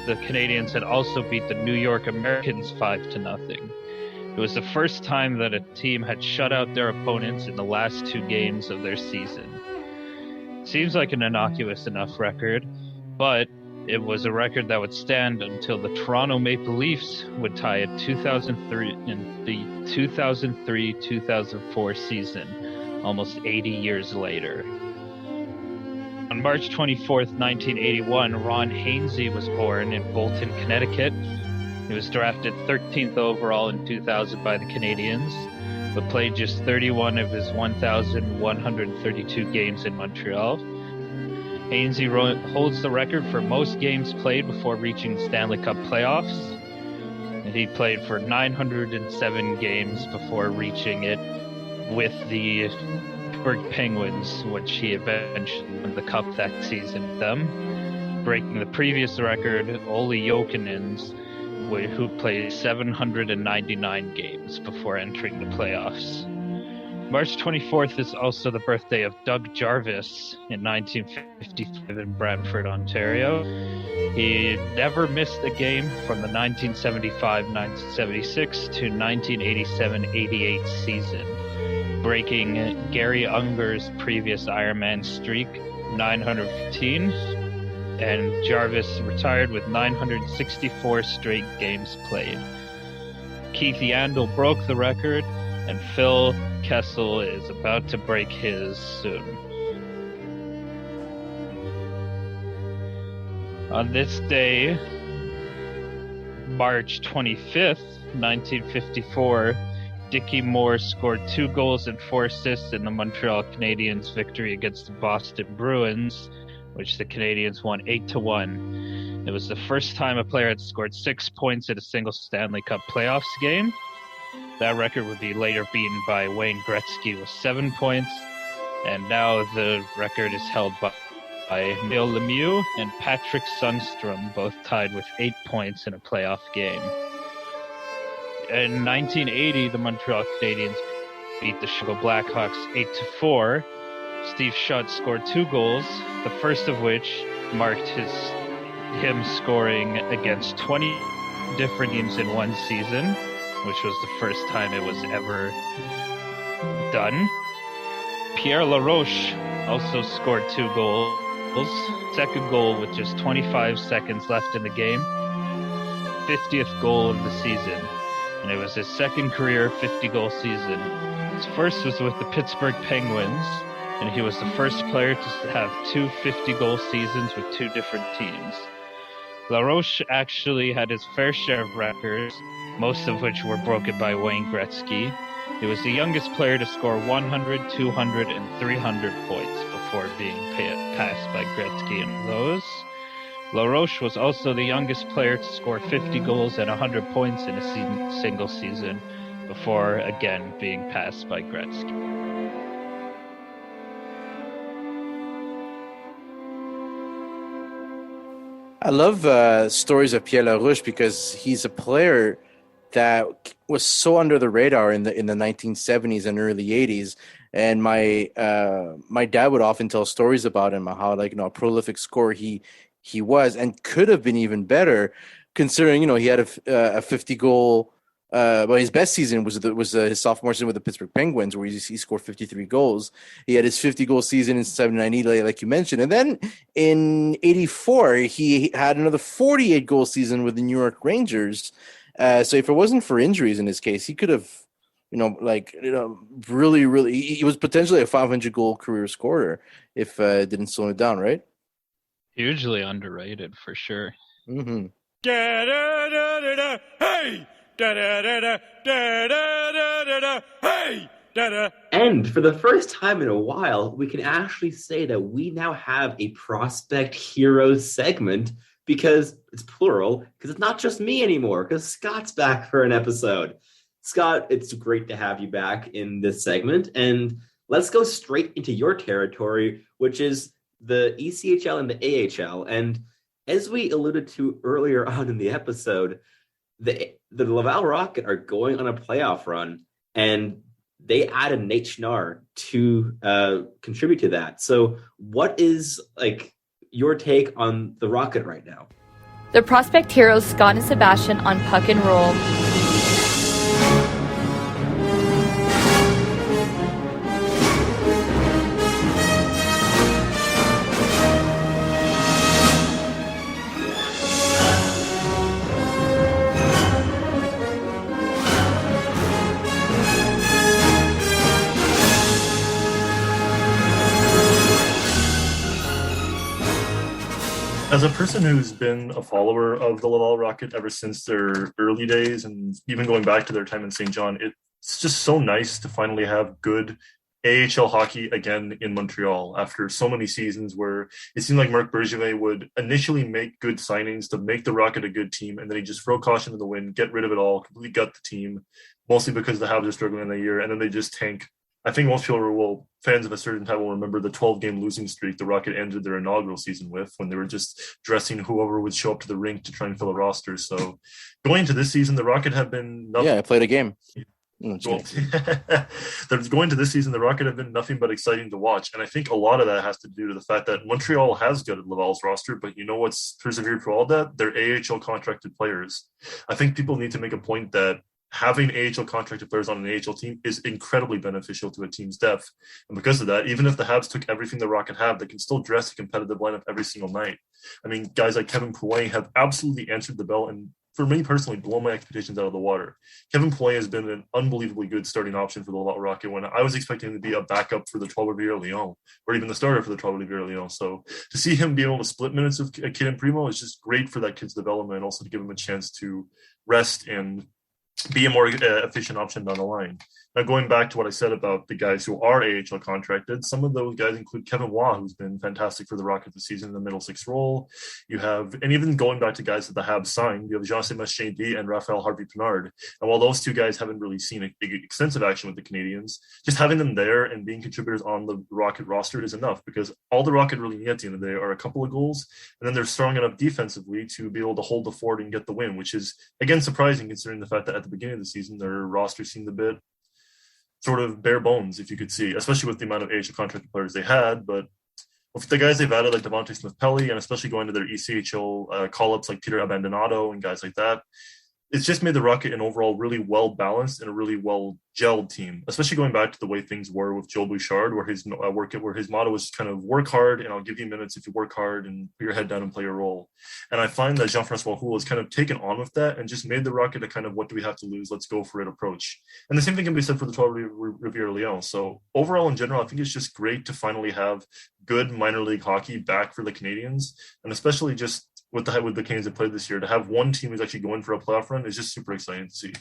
the Canadiens had also beat the New York Americans 5-0. It was the first time that a team had shut out their opponents in the last 2 games of their season. Seems like an innocuous enough record, but it was a record that would stand until the Toronto Maple Leafs would tie it 2003 in the 2003-2004 season, almost 80 years later. On March 24th, 1981, Ron Hainsey was born in Bolton, Connecticut. He was drafted 13th overall in 2000 by the Canadiens, but played just 31 of his 1,132 games in Montreal. Hainsey holds the record for most games played before reaching the Stanley Cup playoffs. And he played for 907 games before reaching it with the Pittsburgh Penguins, which he eventually won the Cup that season with them, breaking the previous record, Olli Jokinen's, who played 799 games before entering the playoffs. March 24th is also the birthday of Doug Jarvis in 1955 in Brantford, Ontario. He never missed a game from the 1975-1976 to 1987-88 season, breaking Gary Unger's previous Ironman streak, 915, and Jarvis retired with 964 straight games played. Keith Yandel broke the record, and Phil Kessel is about to break his soon. On this day, March 25th, 1954, Dickie Moore scored 2 goals and 4 assists in the Montreal Canadiens' victory against the Boston Bruins, which the Canadiens won 8-1. It was the first time a player had scored 6 points in a single Stanley Cup playoffs game. That record would be later beaten by Wayne Gretzky with 7 points, and now the record is held by Mario Lemieux and Patrick Sundstrom, both tied with 8 points in a playoff game. In 1980, the Montreal Canadiens beat the Chicago Blackhawks 8-4. Steve Schutt scored 2 goals, the first of which marked him scoring against 20 different teams in one season, which was the first time it was ever done. Pierre LaRoche also scored 2 goals, second goal with just 25 seconds left in the game, 50th goal of the season. and it was his second career 50-goal season. His first was with the Pittsburgh Penguins, and he was the first player to have two 50-goal seasons with two different teams. LaRoche actually had his fair share of records, most of which were broken by Wayne Gretzky. He was the youngest player to score 100, 200, and 300 points before being passed by Gretzky in those. LaRoche was also the youngest player to score 50 goals and 100 points in a single season before again being passed by Gretzky.
I love stories of Pierre LaRouche because he's a player that was so under the radar in the 1970s and early 80s. And my dad would often tell stories about him, how a prolific scorer he was, and could have been even better, considering he had a 50-goal. His best season was his sophomore season with the Pittsburgh Penguins, where he scored 53 goals. He had his 50-goal season in 79, like you mentioned, and then in 84 he had another 48-goal season with the New York Rangers. So if it wasn't for injuries in his case, he could have, really, really, he was potentially a 500-goal career scorer if it didn't slow it down, right?
Hugely underrated for sure.
Mm-hmm.
Hey! Hey!
And for the first time in a while, we can actually say that we now have a Prospect Heroes segment, because it's plural, because it's not just me anymore, because Scott's back for an episode. Scott, it's great to have you back in this segment, and let's go straight into your territory, which is the ECHL and the AHL. And as we alluded to earlier on in the episode, the Laval Rocket are going on a playoff run, and they added Nate Schnarr to contribute to that. So what is your take on the Rocket right now?
The Prospect Heroes Scott and Sebastian on Puck and Roll.
As a person who's been a follower of the Laval Rocket ever since their early days, and even going back to their time in St. John, it's just so nice to finally have good AHL hockey again in Montreal after so many seasons where it seemed like Marc Bergevin would initially make good signings to make the Rocket a good team, and then he'd just throw caution to the wind, get rid of it all, completely gut the team, mostly because the Habs are struggling in the year, and then they just tank. I think most people fans of a certain time will remember the 12-game losing streak the Rocket ended their inaugural season with, when they were just dressing whoever would show up to the rink to try and fill a roster. So going into this season, the Rocket have been nothing.
Yeah, I played a game.
Going to this season, the Rocket have been nothing but exciting to watch. And I think a lot of that has to do to the fact that Montreal has gutted Laval's roster, but you know what's persevered through all that? They're AHL contracted players. I think people need to make a point that having AHL contracted players on an AHL team is incredibly beneficial to a team's depth. And because of that, even if the Habs took everything the Rocket have, they can still dress a competitive lineup every single night. I mean, guys like Kevin Poulin have absolutely answered the bell, and for me personally, blown my expectations out of the water. Kevin Poulin has been an unbelievably good starting option for the Laval Rocket when I was expecting him to be a backup for the Trois Rivières Lyon, or even the starter for the Trois Rivières Lyon. So to see him be able to split minutes with Kid and Primo is just great for that kid's development, and also to give him a chance to rest and be a more efficient option down the line. Now, going back to what I said about the guys who are AHL contracted, some of those guys include Kevin Waugh, who's been fantastic for the Rocket this season in the middle six role. You have, and even going back to guys that the Habs signed, you have Jean-Sébastien D and Raphael Harvey-Pinard. And while those two guys haven't really seen extensive action with the Canadians, just having them there and being contributors on the Rocket roster is enough, because all the Rocket really need at the end of the day are a couple of goals, and then they're strong enough defensively to be able to hold the fort and get the win, which is, again, surprising considering the fact that at the beginning of the season, their roster seemed a bit sort of bare bones, if you could see, especially with the amount of AHL contracted players they had. But with the guys they've added, like Devontae Smith-Pelly, and especially going to their ECHL call-ups like Peter Abbandonato and guys like that, it's just made the Rocket an overall really well-balanced and a really well gelled team, especially going back to the way things were with Joe Bouchard, where his motto was kind of work hard and I'll give you minutes if you work hard and put your head down and play your role. And I find that Jean-Francois Houle has kind of taken on with that and just made the Rocket a kind of what do we have to lose? Let's go for it approach. And the same thing can be said for the Trois Rivières Lions. So overall, in general, I think it's just great to finally have good minor league hockey back for the Canadians, and especially just with the Canadians that played this year, to have one team who's actually going for a playoff run is just super exciting to see.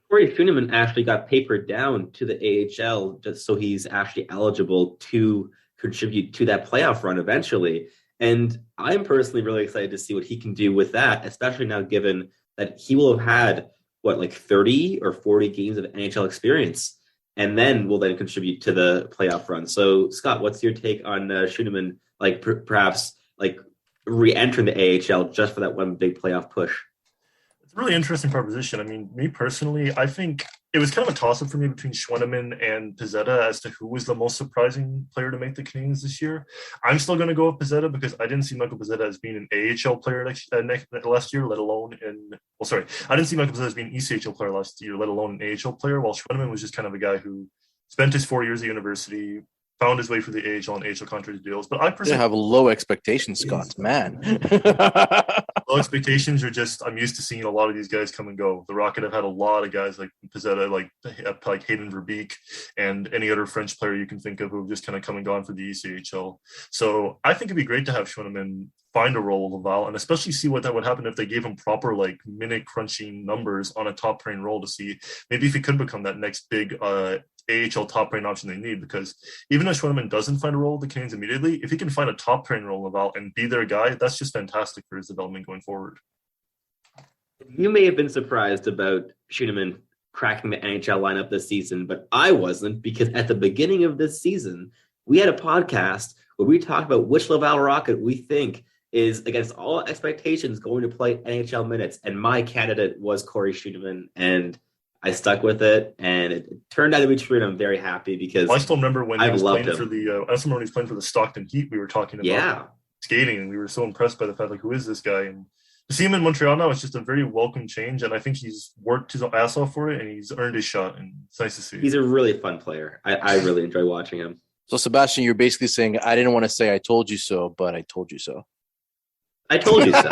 Corey Schooneman actually got papered down to the AHL just so he's actually eligible to contribute to that playoff run eventually. And I'm personally really excited to see what he can do with that, especially now given that he will have had, 30 or 40 games of NHL experience, and then will then contribute to the playoff run. So, Scott, what's your take on Schooneman, perhaps re-entering the AHL just for that one big playoff push?
It's a really interesting proposition. I mean, me personally, I think it was kind of a toss-up for me between Schwenneman and Pizzetta as to who was the most surprising player to make the Canadians this year. I'm still going to go with Pizzetta because I didn't see Michael Pizzetta as being an AHL player last year, let alone I didn't see Michael Pizzetta as being an ECHL player last year, let alone an AHL player, while Schwenneman was just kind of a guy who spent his 4 years at university, found his way for the AHL and AHL contract deals. But I personally
have low expectations, Scott, man.
Low expectations are just, I'm used to seeing a lot of these guys come and go. The Rocket have had a lot of guys like Pizzetta, like Hayden Verbeek, and any other French player you can think of who have just kind of come and gone for the ECHL. So I think it'd be great to have Schwenneman find a role with Laval, and especially see what that would happen if they gave him proper minute crunching numbers on a top pairing role to see maybe if he could become that next big AHL top pairing option they need. Because even if Schwenneman doesn't find a role with the Canadiens immediately, if he can find a top pairing role in Laval and be their guy, that's just fantastic for his development going forward.
You may have been surprised about Schooneman cracking the NHL lineup this season, but I wasn't, because at the beginning of this season, we had a podcast where we talked about which Laval Rocket we think is, against all expectations, going to play NHL minutes, and my candidate was Corey Schooneman, and I stuck with it, and it turned out to be true, and I'm very happy because
I still remember when he was playing for the Stockton Heat. We were talking about skating, and we were so impressed by the fact, who is this guy? And to see him in Montreal now, it's just a very welcome change, and I think he's worked his ass off for it, and he's earned his shot, and it's nice to see.
He's a really fun player. I really enjoy watching him.
So, Sebastian, you're basically saying, I didn't want to say I told you so, but I told you so.
I told you so.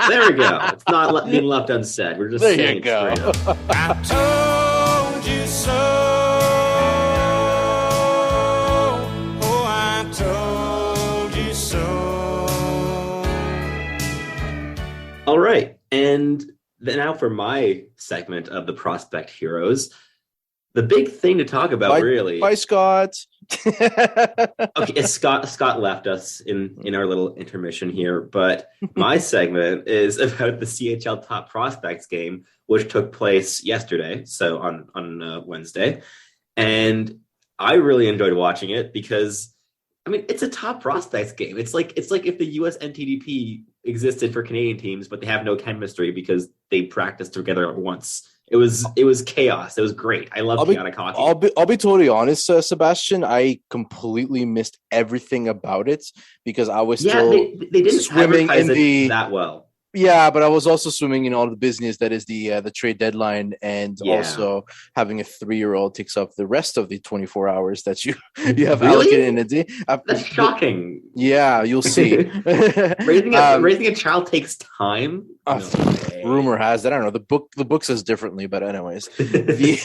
There we go. It's not being left unsaid. We're just
there
saying
you go.
It straight up.
I told you so. Oh, I told you so.
All right. And then now for my segment of the Prospect Heroes. The big thing to talk about, really.
Bye, Scott.
Okay, Scott left us in our little intermission here, but my segment is about the CHL Top Prospects game, which took place yesterday, so on Wednesday, and I really enjoyed watching it because, I mean, it's a top prospects game. It's like if the US NTDP existed for Canadian teams, but they have no chemistry because they practiced together once. It was chaos. It was great. I love chaotic hockey.
I'll be totally honest, Sebastian. I completely missed everything about it because I was still
they didn't
swimming in
it that well.
Yeah, but I was also swimming in all the business that is the trade deadline, and also having a 3-year-old takes up the rest of the 24 hours that you have allocated in a day.
That's shocking.
Yeah, you'll see.
raising a child takes time.
Rumor has that, I don't know. The book says differently, but anyways, is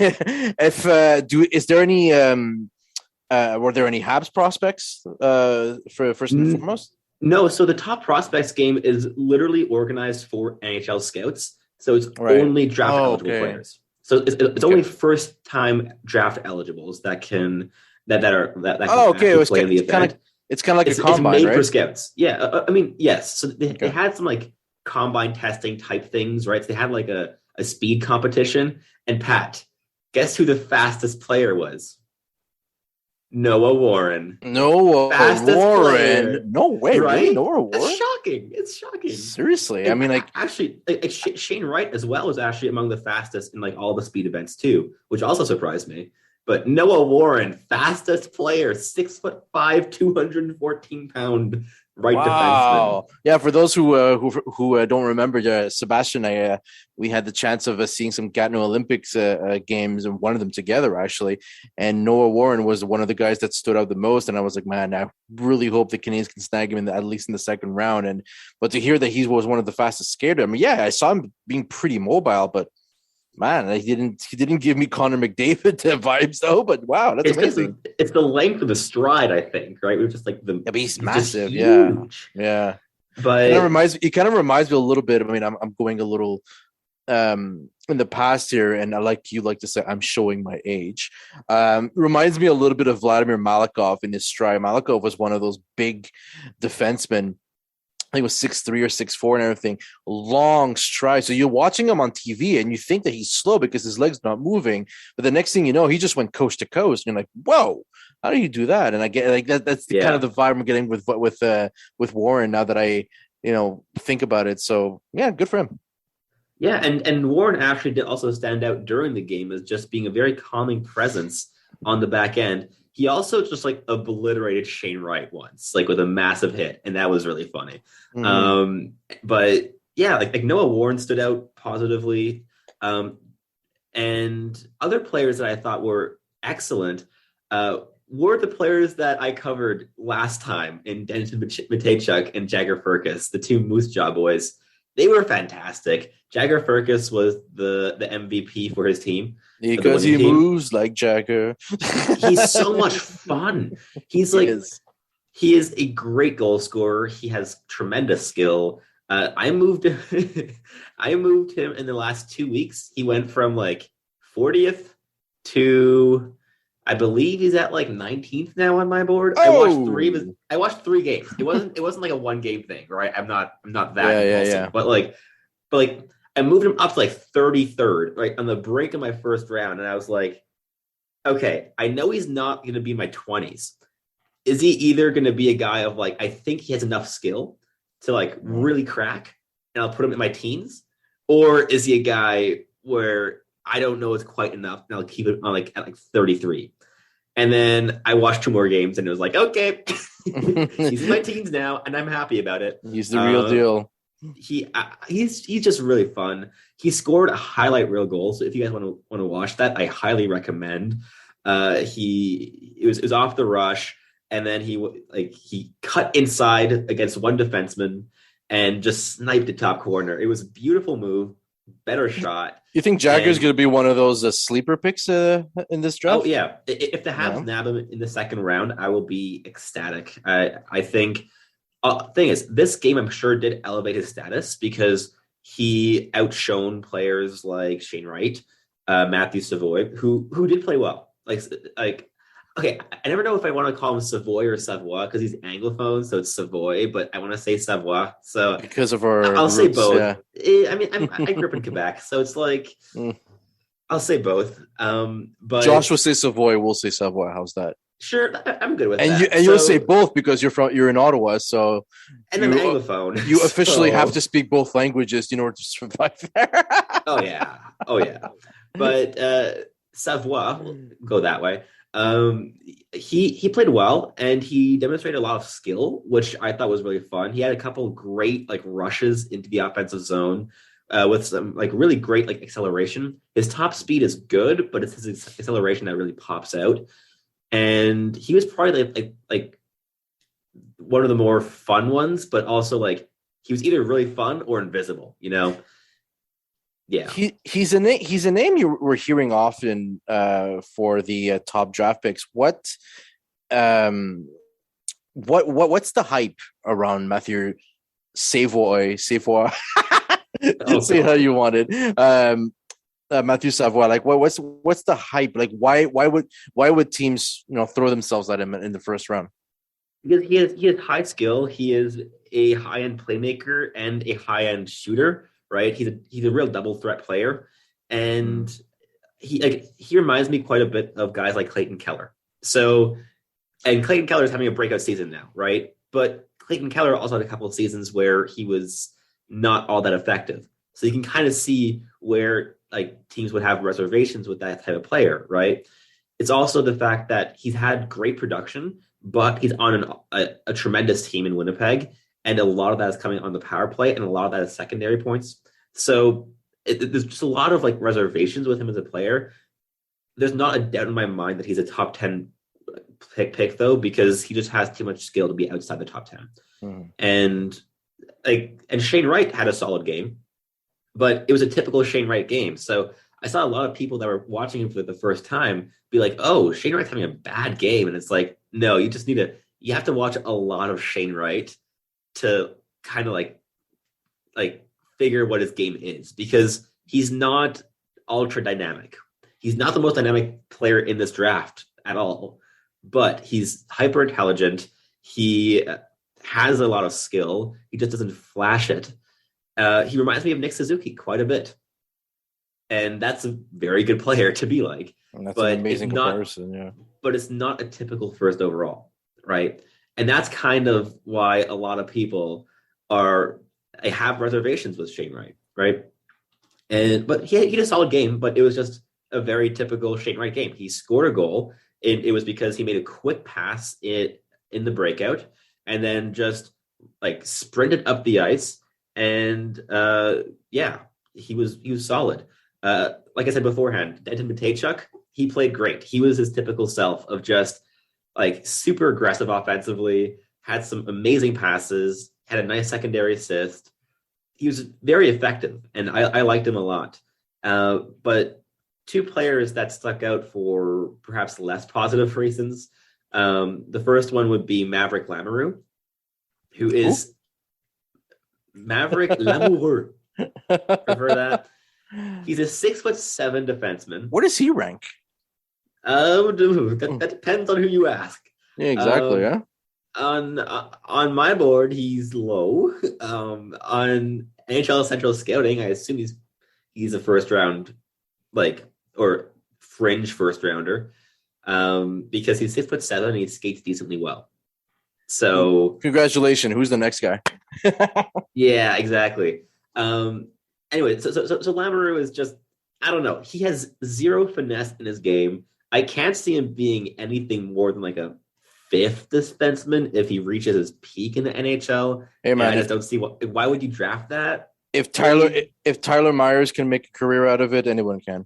there any were there any Habs prospects for first and foremost?
No, so the Top Prospects game is literally organized for NHL scouts, so it's only draft eligible players. So it's only first time draft eligibles that can play in the event.
It's kind of like a combine,
it's made
right?
for scouts. Yeah, I mean, yes. So they had some combine testing type things, right? So they had a speed competition. And Pat, guess who the fastest player was? Noah Warren.
Fastest player. No way,
right?
Really? Noah Warren?
It's shocking.
Seriously. I mean,
actually, Shane Wright as well was actually among the fastest in all the speed events too, which also surprised me. But Noah Warren, fastest player, 6'5", 214-pound right defenseman.
Wow. Yeah, for those who don't remember, Sebastian, we had the chance of seeing some Gatineau Olympics games, and one of them together actually. And Noah Warren was one of the guys that stood out the most. And I was like, man, I really hope the Canadians can snag him at least in the second round. But to hear that he was one of the fastest skaters, I mean, yeah, I saw him being pretty mobile, but man, he didn't give me Connor McDavid vibes though. But wow, that's amazing.
It's the length of the stride, I think, right? We're just like
but he's massive,
huge.
yeah.
But
it kind of reminds me a little bit. I mean, I'm going a little in the past here, and I like to say I'm showing my age. Reminds me a little bit of Vladimir Malakov in his stride. Malakov was one of those big defensemen. I think it was 6'3" or 6'4" and everything, long stride. So you're watching him on TV and you think that he's slow because his leg's not moving. But the next thing you know, he just went coast to coast. And you're like, whoa, how do you do that? And I get like that's kind of the vibe I'm getting with Warren now that I, think about it. So yeah, good for him.
Yeah, and Warren actually did also stand out during the game as just being a very calming presence on the back end. He also just like obliterated Shane Wright once, like with a massive hit, and that was really funny.
Mm-hmm.
But yeah, like Noah Warren stood out positively, and other players that I thought were excellent were the players that I covered last time in Denton Matejchuk and Jagger Firkus, the two Moose Jaw boys. They were fantastic. Jagger Firkus was the MVP for his team.
Because he moves like Jagger.
He's so much fun. He is a great goal scorer. He has tremendous skill. I moved him in the last 2 weeks. He went from like 40th to, I believe he's at like 19th now on my board.
Oh!
I watched 3 games. It wasn't like a 1 game thing, right? I'm not that impulsive.
Yeah.
But like I moved him up to like 33rd, right, on the break of my first round, and I was like, okay, I know he's not going to be in my 20s. Is he either going to be a guy of like, I think he has enough skill to like really crack, and I'll put him in my teens, or is he a guy where I don't know it's quite enough, and I'll keep it on like at like 33? And then I watched 2 more games, and it was like, okay, he's in my teens now, and I'm happy about it.
He's the real deal.
He's just really fun. He scored a highlight reel goal, so if you guys want to watch that, I highly recommend. It was off the rush, and then he cut inside against one defenseman and just sniped the top corner. It was a beautiful move, better shot.
You think Jagger's going to be one of those sleeper picks in this draft?
Oh yeah, if the Habs nab him in the second round, I will be ecstatic. I think. Thing is, this game I'm sure did elevate his status because he outshone players like Shane Wright, Matthew Savoy, who did play well. Like, okay, I never know if I want to call him Savoy or Savoie because he's Anglophone, so it's Savoy, but I want to say Savoie. So
because of our
I'll
roots,
say both.
Yeah.
I mean, I grew up in Quebec, so it's like I'll say both. But
Josh will say Savoy, we'll say Savoy. How's that?
Sure, I'm good with that.
And you'll say both because you're in Ottawa, so
and I'm Anglophone.
You officially have to speak both languages in order to survive there.
Oh yeah. But Savoie, we'll go that way. He played well and he demonstrated a lot of skill, which I thought was really fun. He had a couple great like rushes into the offensive zone. With some like really great like acceleration. His top speed is good, but it's his acceleration that really pops out. And he was probably like one of the more fun ones, but also like he was either really fun or invisible, Yeah.
He's a name you were hearing often for the top draft picks. What's the hype around Matthew Savoy? Say how you want it. Matthew Savoy, like what's the hype? Like why would teams throw themselves at him in the first round?
Because he has high skill. He is a high end playmaker and a high end shooter. Right? He's a real double threat player, and he reminds me quite a bit of guys like Clayton Keller. So, and Clayton Keller is having a breakout season now, right? But Clayton Keller also had a couple of seasons where he was not all that effective. So you can kind of see where like teams would have reservations with that type of player, right? It's also the fact that he's had great production, but he's on a tremendous team in Winnipeg, and a lot of that is coming on the power play, and a lot of that is secondary points. So there's just a lot of like reservations with him as a player. There's not a doubt in my mind that he's a top 10 pick though, because he just has too much skill to be outside the top 10. And Shane Wright had a solid game, but it was a typical Shane Wright game. So I saw a lot of people that were watching him for the first time be like, oh, Shane Wright's having a bad game. And it's like, no, you have to watch a lot of Shane Wright to kind of like figure what his game is, because he's not ultra dynamic. He's not the most dynamic player in this draft at all, but he's hyper intelligent. He has a lot of skill. He just doesn't flash it. He reminds me of Nick Suzuki quite a bit. And that's a very good player to be like.
And that's an amazing comparison, yeah.
But it's not a typical first overall, right? And that's kind of why a lot of people have reservations with Shane Wright, right? But he had a solid game, but it was just a very typical Shane Wright game. He scored a goal, and it was because he made a quick pass in the breakout, and then just like sprinted up the ice, and he was solid. Like I said beforehand, Denton Matejchuk, he played great. He was his typical self of just like super aggressive offensively, had some amazing passes, had a nice secondary assist. He was very effective, and I liked him a lot. But two players that stuck out for perhaps less positive reasons. The first one would be Maverick Lamoureux, who is Maverick Lamoureux. Prefer that. He's a 6'7" defenseman.
Where does he rank?
That depends on who you ask.
Yeah, exactly. Yeah.
On my board, he's low. On NHL Central Scouting, I assume he's a first round, or fringe first rounder, because he's 6'7" and he skates decently well. So
congratulations. Who's the next guy?
Yeah, exactly. Anyway, so Lamoureux is just, I don't know. He has zero finesse in his game. I can't see him being anything more than like a fifth defenseman if he reaches his peak in the NHL.
Hey man,
I just don't see why would you draft that?
If Tyler Myers can make a career out of it, anyone can.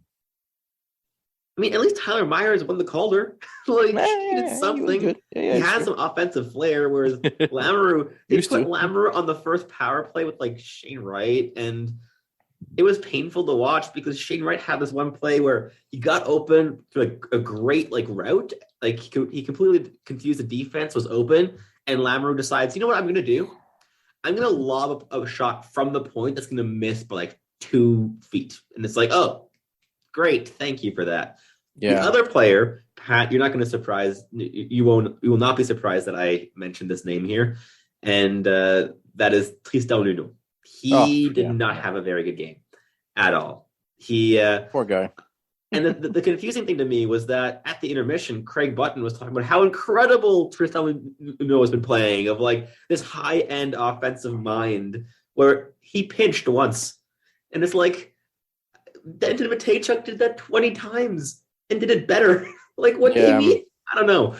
I mean, at least Tyler Myers won the Calder. He did something. He has some offensive flair, whereas Lamoureux, they put Lamoureux on the first power play with like Shane Wright, and it was painful to watch because Shane Wright had this one play where he got open to a great route. Like he completely confused the defense, was open, and Lamoureux decides, you know what I'm going to do? I'm going to lob a shot from the point that's going to miss by 2 feet. And it's like, oh, great. Thank you for that. Yeah. The other player, Pat, you're not going to surprise. You will not be surprised that I mentioned this name here. And that is Tristan Luneau. He did not have a very good game at all.
Poor guy.
And the confusing thing to me was that at the intermission, Craig Button was talking about how incredible Tristan Luneau has been playing, of this high-end offensive mind where he pinched once. And it's like, Denton Matejchuk did that 20 times and did it better. What do you mean? I don't know.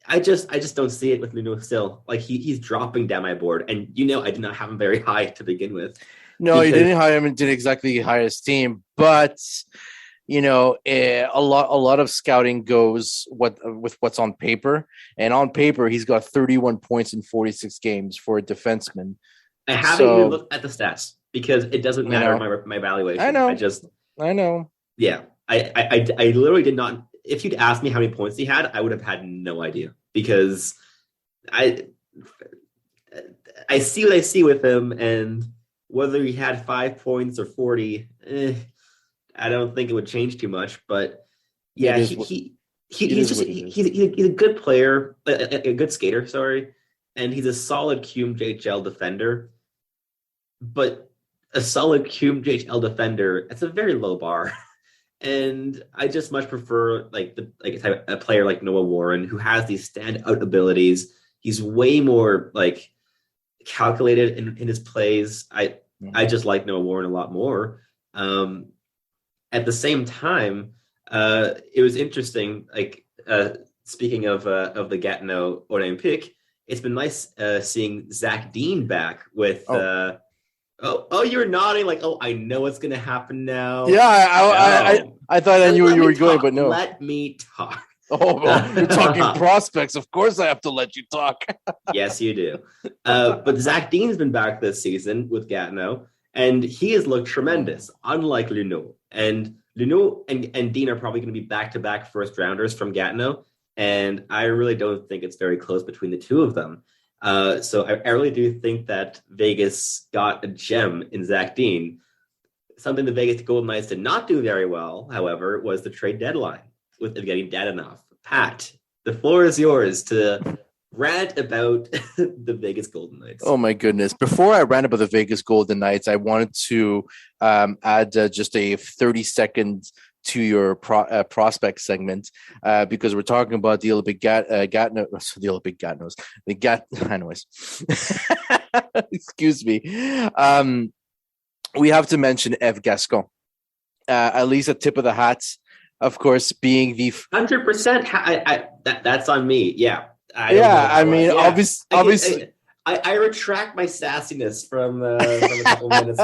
I just don't see it with Luneau still. He's dropping down my board. And I did not have him very high to begin with.
No, you didn't hire him and didn't exactly hire his team. But, a lot of scouting goes with what's on paper. And on paper, he's got 31 points in 46 games for a defenseman.
I haven't even looked at the stats because it doesn't matter in my evaluation.
I know.
I know. Yeah. I literally did not. If you'd asked me how many points he had, I would have had no idea, because I see what I see with him, and whether he had 5 points or 40, I don't think it would change too much. But yeah, he's a good player, a good skater, sorry, and he's a solid QMJHL defender. But a solid QMJHL defender, it's a very low bar. And I just much prefer a player like Noah Warren, who has these standout abilities. He's way more calculated in his plays. I just like Noah Warren a lot more. At the same time, it was interesting. speaking of the Gatineau Olympique, it's been nice seeing Zach Dean back with. Oh, you're nodding like, oh, I know what's gonna happen now.
Yeah, I thought I knew where you were going,
talk.
but no.
Let me talk.
Oh, well, you're talking prospects. Of course, I have to let you talk.
Yes, you do. But Zach Dean's been back this season with Gatineau, and he has looked tremendous, unlike Luneau. And Luneau and Dean are probably going to be back-to-back first-rounders from Gatineau, and I really don't think it's very close between the two of them. So I really do think that Vegas got a gem in Zach Dean. Something the Vegas Golden Knights did not do very well, however, was the trade deadline with Evgeni Dadonov. Pat, the floor is yours to rant about the Vegas Golden Knights.
Oh my goodness. Before I rant about the Vegas Golden Knights, I wanted to add just a 30-second to your prospect segment because we're talking about the Olympic Gatineaus. Anyways. Excuse me. We have to mention Eve Gascon. At least a tip of the hat, of course, being the
100%. That's on me. Yeah.
Obviously.
I retract my sassiness from a couple minutes.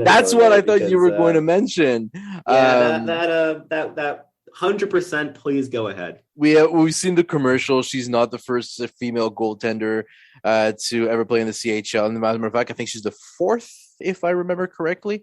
That's what I thought you were going to mention.
That 100%. Please go ahead.
We've seen the commercial. She's not the first female goaltender to ever play in the CHL. And as a matter of fact, I think she's the fourth, if I remember correctly.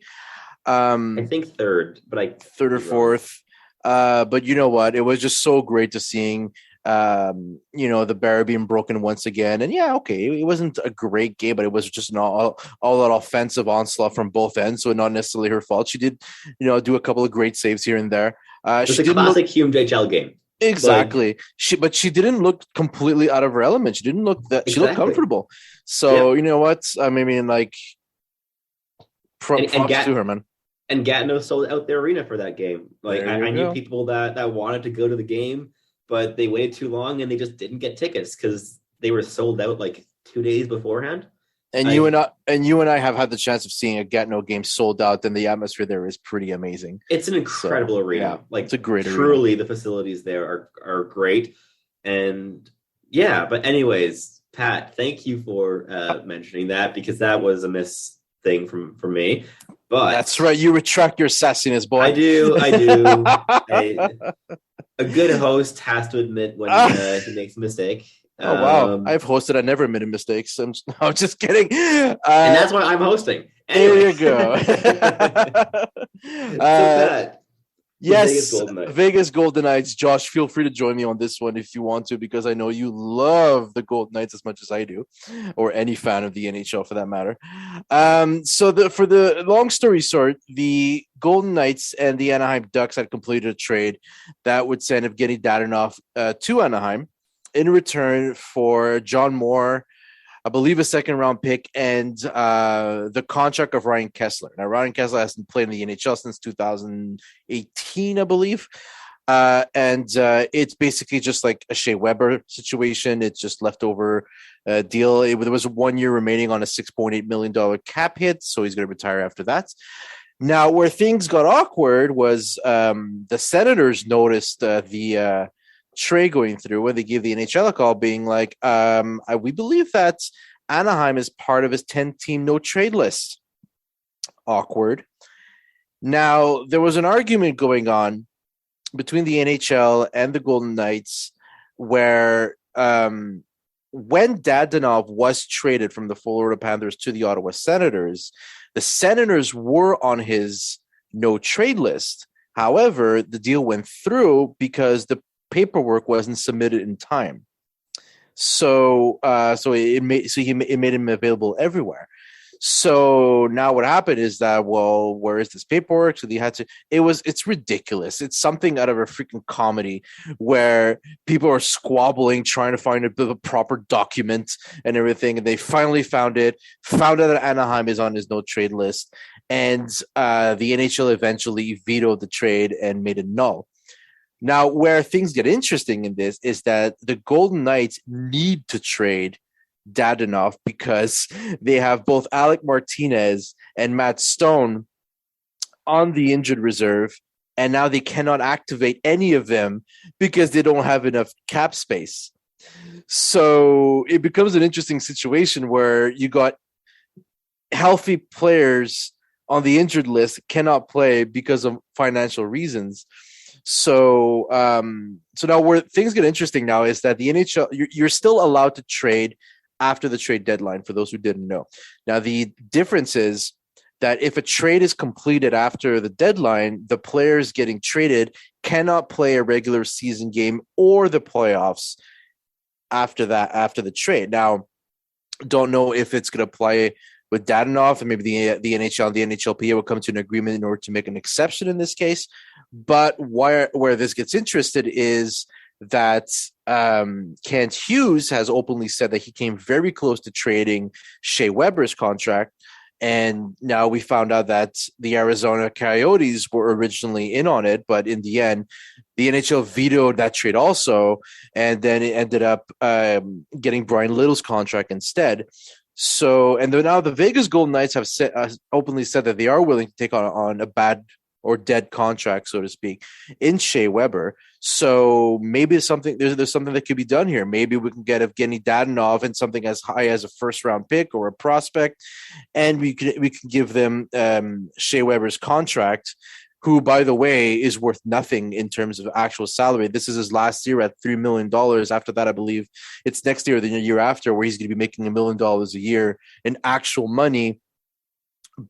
I think third, but
third or fourth. But you know what? It was just so great to seeing. The barrier being broken once again. And it wasn't a great game, but it was just an all that offensive onslaught from both ends. So not necessarily her fault. She did, do a couple of great saves here and there.
It's a classic Hume JHL game.
Exactly. She didn't look completely out of her element. She didn't look she looked comfortable. So you know what? I mean, props to her, man.
And Gatineau sold out their arena for that game. I knew people that wanted to go to the game, but they waited too long and they just didn't get tickets because they were sold out 2 days beforehand.
And you and I have had the chance of seeing a Gatineau game sold out, and the atmosphere there is pretty amazing.
It's an incredible arena.
It's a great arena.
Truly, the facilities there are great. And but anyways, Pat, thank you for mentioning that because that was a miss thing from me. But
that's right. You retract your sassiness, boy.
I do. A good host has to admit when he makes a mistake.
Oh, wow. I've hosted. I never admitted mistakes. I'm just kidding.
And that's why I'm hosting.
Anyway. There you go. Yes, Vegas Golden Knights. Josh, feel free to join me on this one if you want to, because I know you love the Golden Knights as much as I do, or any fan of the NHL for that matter. For the long story short, the Golden Knights and the Anaheim Ducks had completed a trade that would send Evgeni Dadonov to Anaheim in return for John Moore, I believe a second-round pick, and the contract of Ryan Kessler. Now, Ryan Kessler hasn't played in the NHL since 2018, I believe. And it's basically just like a Shea Weber situation. It's just leftover deal. There was 1 year remaining on a $6.8 million cap hit, so he's going to retire after that. Now, where things got awkward was the Senators noticed the trade going through when they gave the NHL a call being like, we believe that Anaheim is part of his 10-team no trade list. Awkward. Now, there was an argument going on between the NHL and the Golden Knights where when Dadonov was traded from the Florida Panthers to the Ottawa Senators, the Senators were on his no trade list. However, the deal went through because the paperwork wasn't submitted in time, so it made him available everywhere. So now what happened is that, well, where is this paperwork? So they had to. It's ridiculous. It's something out of a freaking comedy where people are squabbling trying to find the proper document and everything, and they finally found it. Found out that Anaheim is on his no trade list, and the NHL eventually vetoed the trade and made it null. Now, where things get interesting in this is that the Golden Knights need to trade Dadonov because they have both Alec Martinez and Matt Stone on the injured reserve and now they cannot activate any of them because they don't have enough cap space. So it becomes an interesting situation where you got healthy players on the injured list cannot play because of financial reasons. So now where things get interesting now is that the NHL, you're still allowed to trade after the trade deadline, for those who didn't know. Now, the difference is that if a trade is completed after the deadline, the players getting traded cannot play a regular season game or the playoffs after the trade. Now, don't know if it's going to apply with Dadonov, and maybe the NHL and the NHLPA will come to an agreement in order to make an exception in this case. But where this gets interested is that Kent Hughes has openly said that he came very close to trading Shea Weber's contract. And now we found out that the Arizona Coyotes were originally in on it, but in the end, the NHL vetoed that trade also, and then it ended up getting Brian Little's contract instead. So, and then now the Vegas Golden Knights have openly said that they are willing to take on a bad or dead contract, so to speak, in Shea Weber. So maybe there's something that could be done here. Maybe we can get Evgeni Dadonov and something as high as a first-round pick or a prospect, and we can give them Shea Weber's contract, who, by the way, is worth nothing in terms of actual salary. This is his last year at $3 million. After that, I believe it's next year or the year after where he's going to be making $1 million a year in actual money.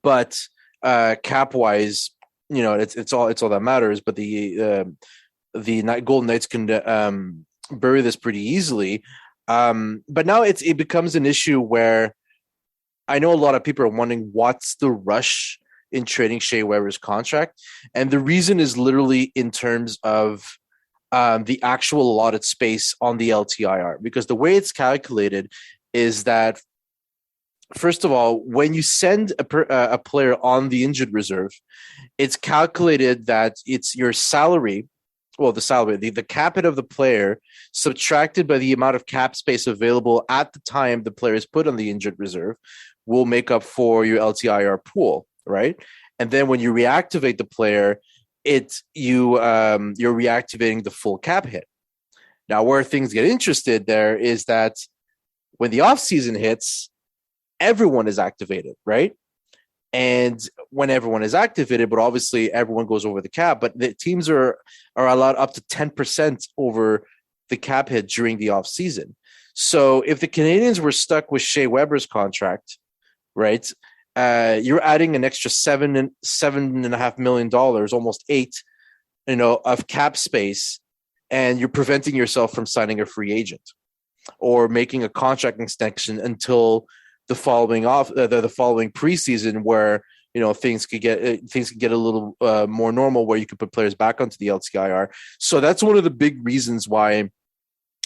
But cap-wise, it's all that matters. But the Golden Knights can bury this pretty easily. But now it becomes an issue where I know a lot of people are wondering what's the rush in trading Shea Weber's contract. And the reason is literally in terms of the actual allotted space on the LTIR, because the way it's calculated is that, first of all, when you send a player on the injured reserve, it's calculated that it's your salary, the cap hit of the player subtracted by the amount of cap space available at the time the player is put on the injured reserve will make up for your LTIR pool, right? And then when you reactivate the player, you're reactivating the full cap hit. Now, where things get interested there is that when the offseason hits, everyone is activated, right? And when everyone is activated, but obviously everyone goes over the cap, but the teams are allowed up to 10% over the cap hit during the offseason. So if the Canadians were stuck with Shea Weber's contract, right, you're adding an extra $7.5 million, almost $8 million, of cap space, and you're preventing yourself from signing a free agent or making a contract extension until the following preseason, where things could get a little more normal, where you could put players back onto the LTIR. So that's one of the big reasons why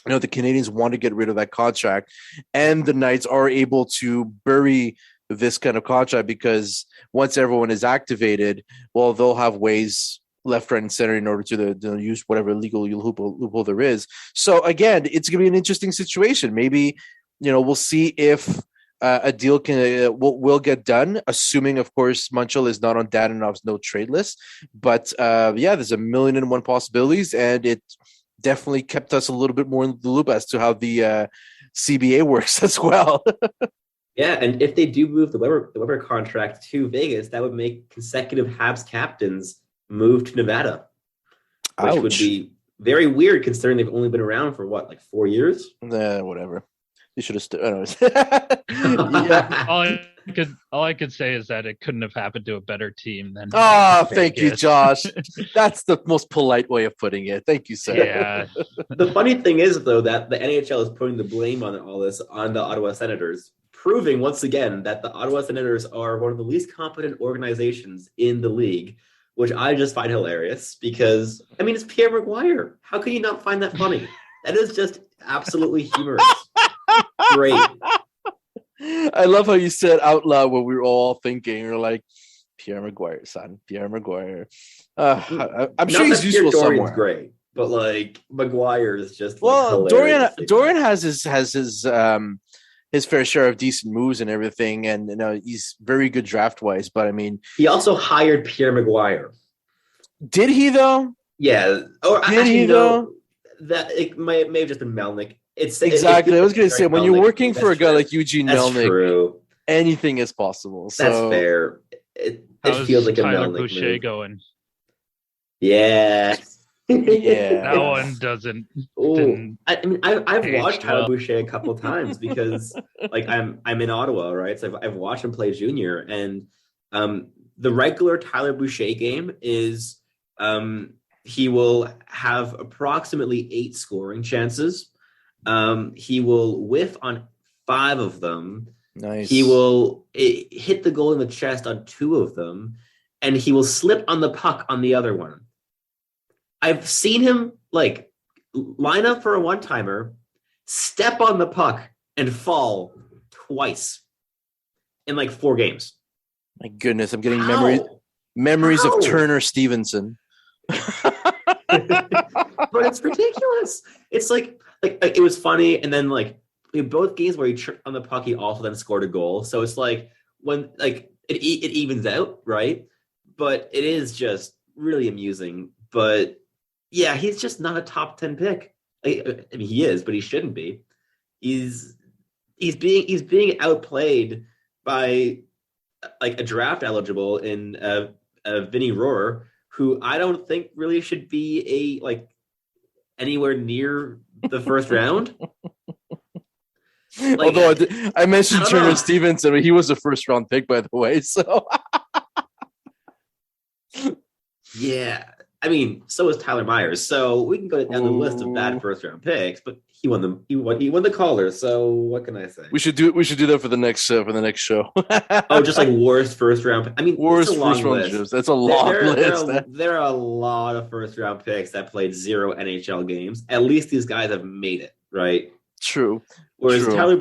the Canadians want to get rid of that contract, and the Knights are able to bury this kind of contract, because once everyone is activated, well, they'll have ways left, right, and center in order to use whatever legal loophole there is. So again, it's going to be an interesting situation. Maybe we'll see if a deal will get done, assuming, of course, Munchel is not on Dadonov's no trade list. But there's 1,000,001 possibilities, and it definitely kept us a little bit more in the loop as to how the CBA works as well.
Yeah, and if they do move the Weber contract to Vegas, that would make consecutive Habs captains move to Nevada, which would be very weird considering they've only been around for 4 years?
Whatever. You should have.
Yeah. All I could say is that it couldn't have happened to a better team than.
Oh, thank you, Josh. That's the most polite way of putting it. Thank you, sir.
Yeah.
The funny thing is, though, that the NHL is putting the blame on all this on the Ottawa Senators, proving once again that the Ottawa Senators are one of the least competent organizations in the league, which I just find hilarious because, it's Pierre Maguire. How can you not find that funny? That is just absolutely humorous. Great.
I love how you said out loud what we were all thinking. We're like, Pierre Maguire, son. Pierre Maguire. I'm sure he's useful somewhere.
Great, but Maguire is just
Dorian has his fair share of decent moves and everything, and he's very good draft wise. But
he also hired Pierre Maguire.
Did he though?
Yeah. Or
Did
actually,
he,
no.
though?
That it may have just been Melnick.
Exactly. I was gonna say when you're
Melnick.
working for a
That's
guy
true.
like Eugene
That's
Melnick,
true.
anything is possible. So
That's fair. It
How's
feels like a
Tyler
Melnick
Boucher
move.
going?
Yeah.
Yeah.
That one doesn't.
Ooh.
Didn't
I mean, I've
age
watched Tyler
well.
Boucher a couple of times because, like, I'm in Ottawa, right? So I've watched him play junior, and the regular Tyler Boucher game is he will have approximately 8 scoring chances. He will whiff on 5 of them.
nice.
He will hit the goal in the chest on 2 of them, and he will slip on the puck on the other one. I've seen him like line up for a one-timer, step on the puck, and fall twice in like 4 games.
My goodness, I'm getting
How?
memories
How?
of Turner Stevenson.
But it's ridiculous. It's like it was funny, and then like in both games where he tripped on the puck, he also then scored a goal. So it's like when like it evens out, right? But it is just really amusing. But yeah, he's just not a top 10 pick. I mean, he is, but he shouldn't be. He's being outplayed by like a draft eligible in Vinny Rohr, who I don't think really should be anywhere near the first round. Like,
Although I mentioned
I don't
Turner
know.
Stevenson, but he was a first round pick, by the way. So
yeah, I mean, so is Tyler Myers. So we can go down the list of bad first round picks, but he won the caller. So what can I say?
we should do that for the next show.
Oh, just like worst first round. I mean,
worst
it's a long
first round
list.
shows. That's a long list.
There are a lot of first round picks that played 0 NHL games. At least these guys have made it, right?
True.
Whereas
True.
Tyler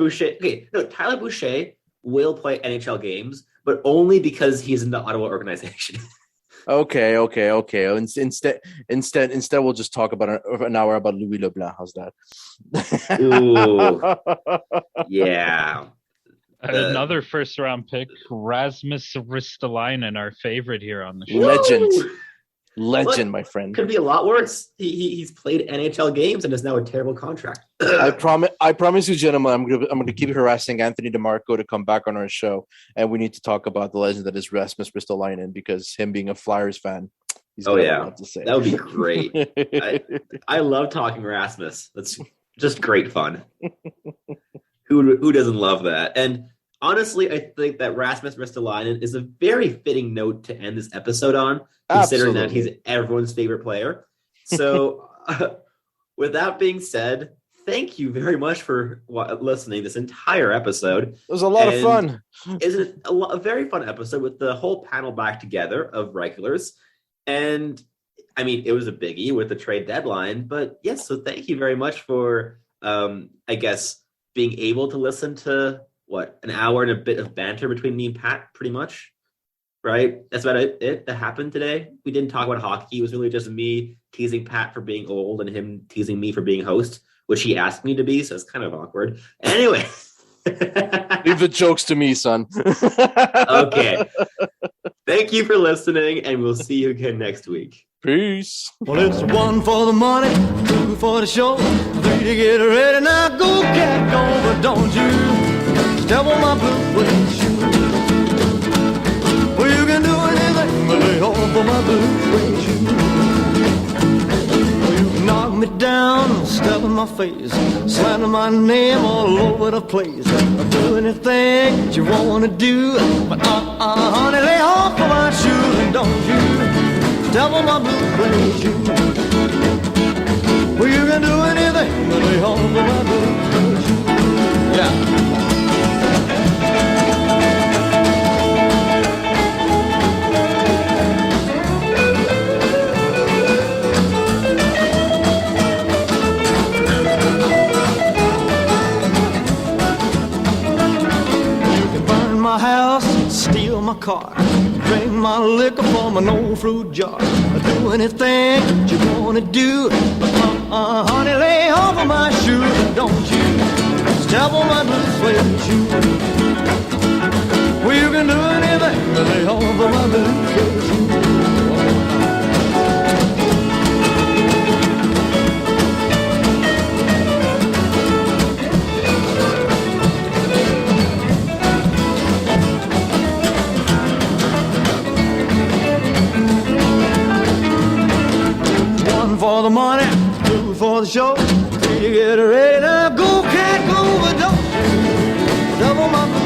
Boucher will play NHL games, but only because he's in the Ottawa organization.
Okay. Instead, we'll just talk about an hour about Louis Leblanc. How's that?
Ooh, yeah.
Another first round pick, Rasmus Ristolainen, our favorite here on the show.
Legend, my friend.
Could be a lot worse. He's played NHL games and is now a terrible contract.
I promise you, gentlemen, I'm gonna keep harassing Anthony DeMarco to come back on our show, and we need to talk about the legend that is Rasmus Ristolainen, because him being a Flyers fan, he's got a lot to say.
That would be great. I love talking Rasmus. That's just great fun. Who doesn't love that? And honestly, I think that Rasmus Ristolainen is a very fitting note to end this episode on, considering that he's everyone's favorite player. So with that being said, thank you very much for listening this entire episode.
It was a lot of fun.
Isn't it a very fun episode with the whole panel back together of regulars? And I mean, it was a biggie with the trade deadline, but yes, so thank you very much for, I guess, being able to listen to an hour and a bit of banter between me and Pat, pretty much. Right? That's about it that happened today. We didn't talk about hockey. It was really just me teasing Pat for being old and him teasing me for being host, which he asked me to be, so it's kind of awkward. Anyway.
Leave the jokes to me, son.
Okay. Thank you for listening, and we'll see you again next week.
Peace.
Well, it's 1 for the money, 2 for the show, 3 to get ready. Now go, cat, go, but don't you step on my blue suede shoe. Well, you can do anything but lay off of my blue suede shoe. Well, you can knock me down, step in my face, slander my name all over the place. I'll do anything that you want to do, but honey, lay off of my shoes and don't you step on my blue suede shoe. Well, you can do anything but lay off of my blue suede shoe. Yeah. My house, steal my car, drink my liquor from an old fruit jar. Do anything that you wanna do, but honey, lay off of my shoes and don't you step on my blue suede shoe. Well, you can do anything but lay off of my blue suede shoe. money, two for the show. You get ready to go, can't go, but don't double my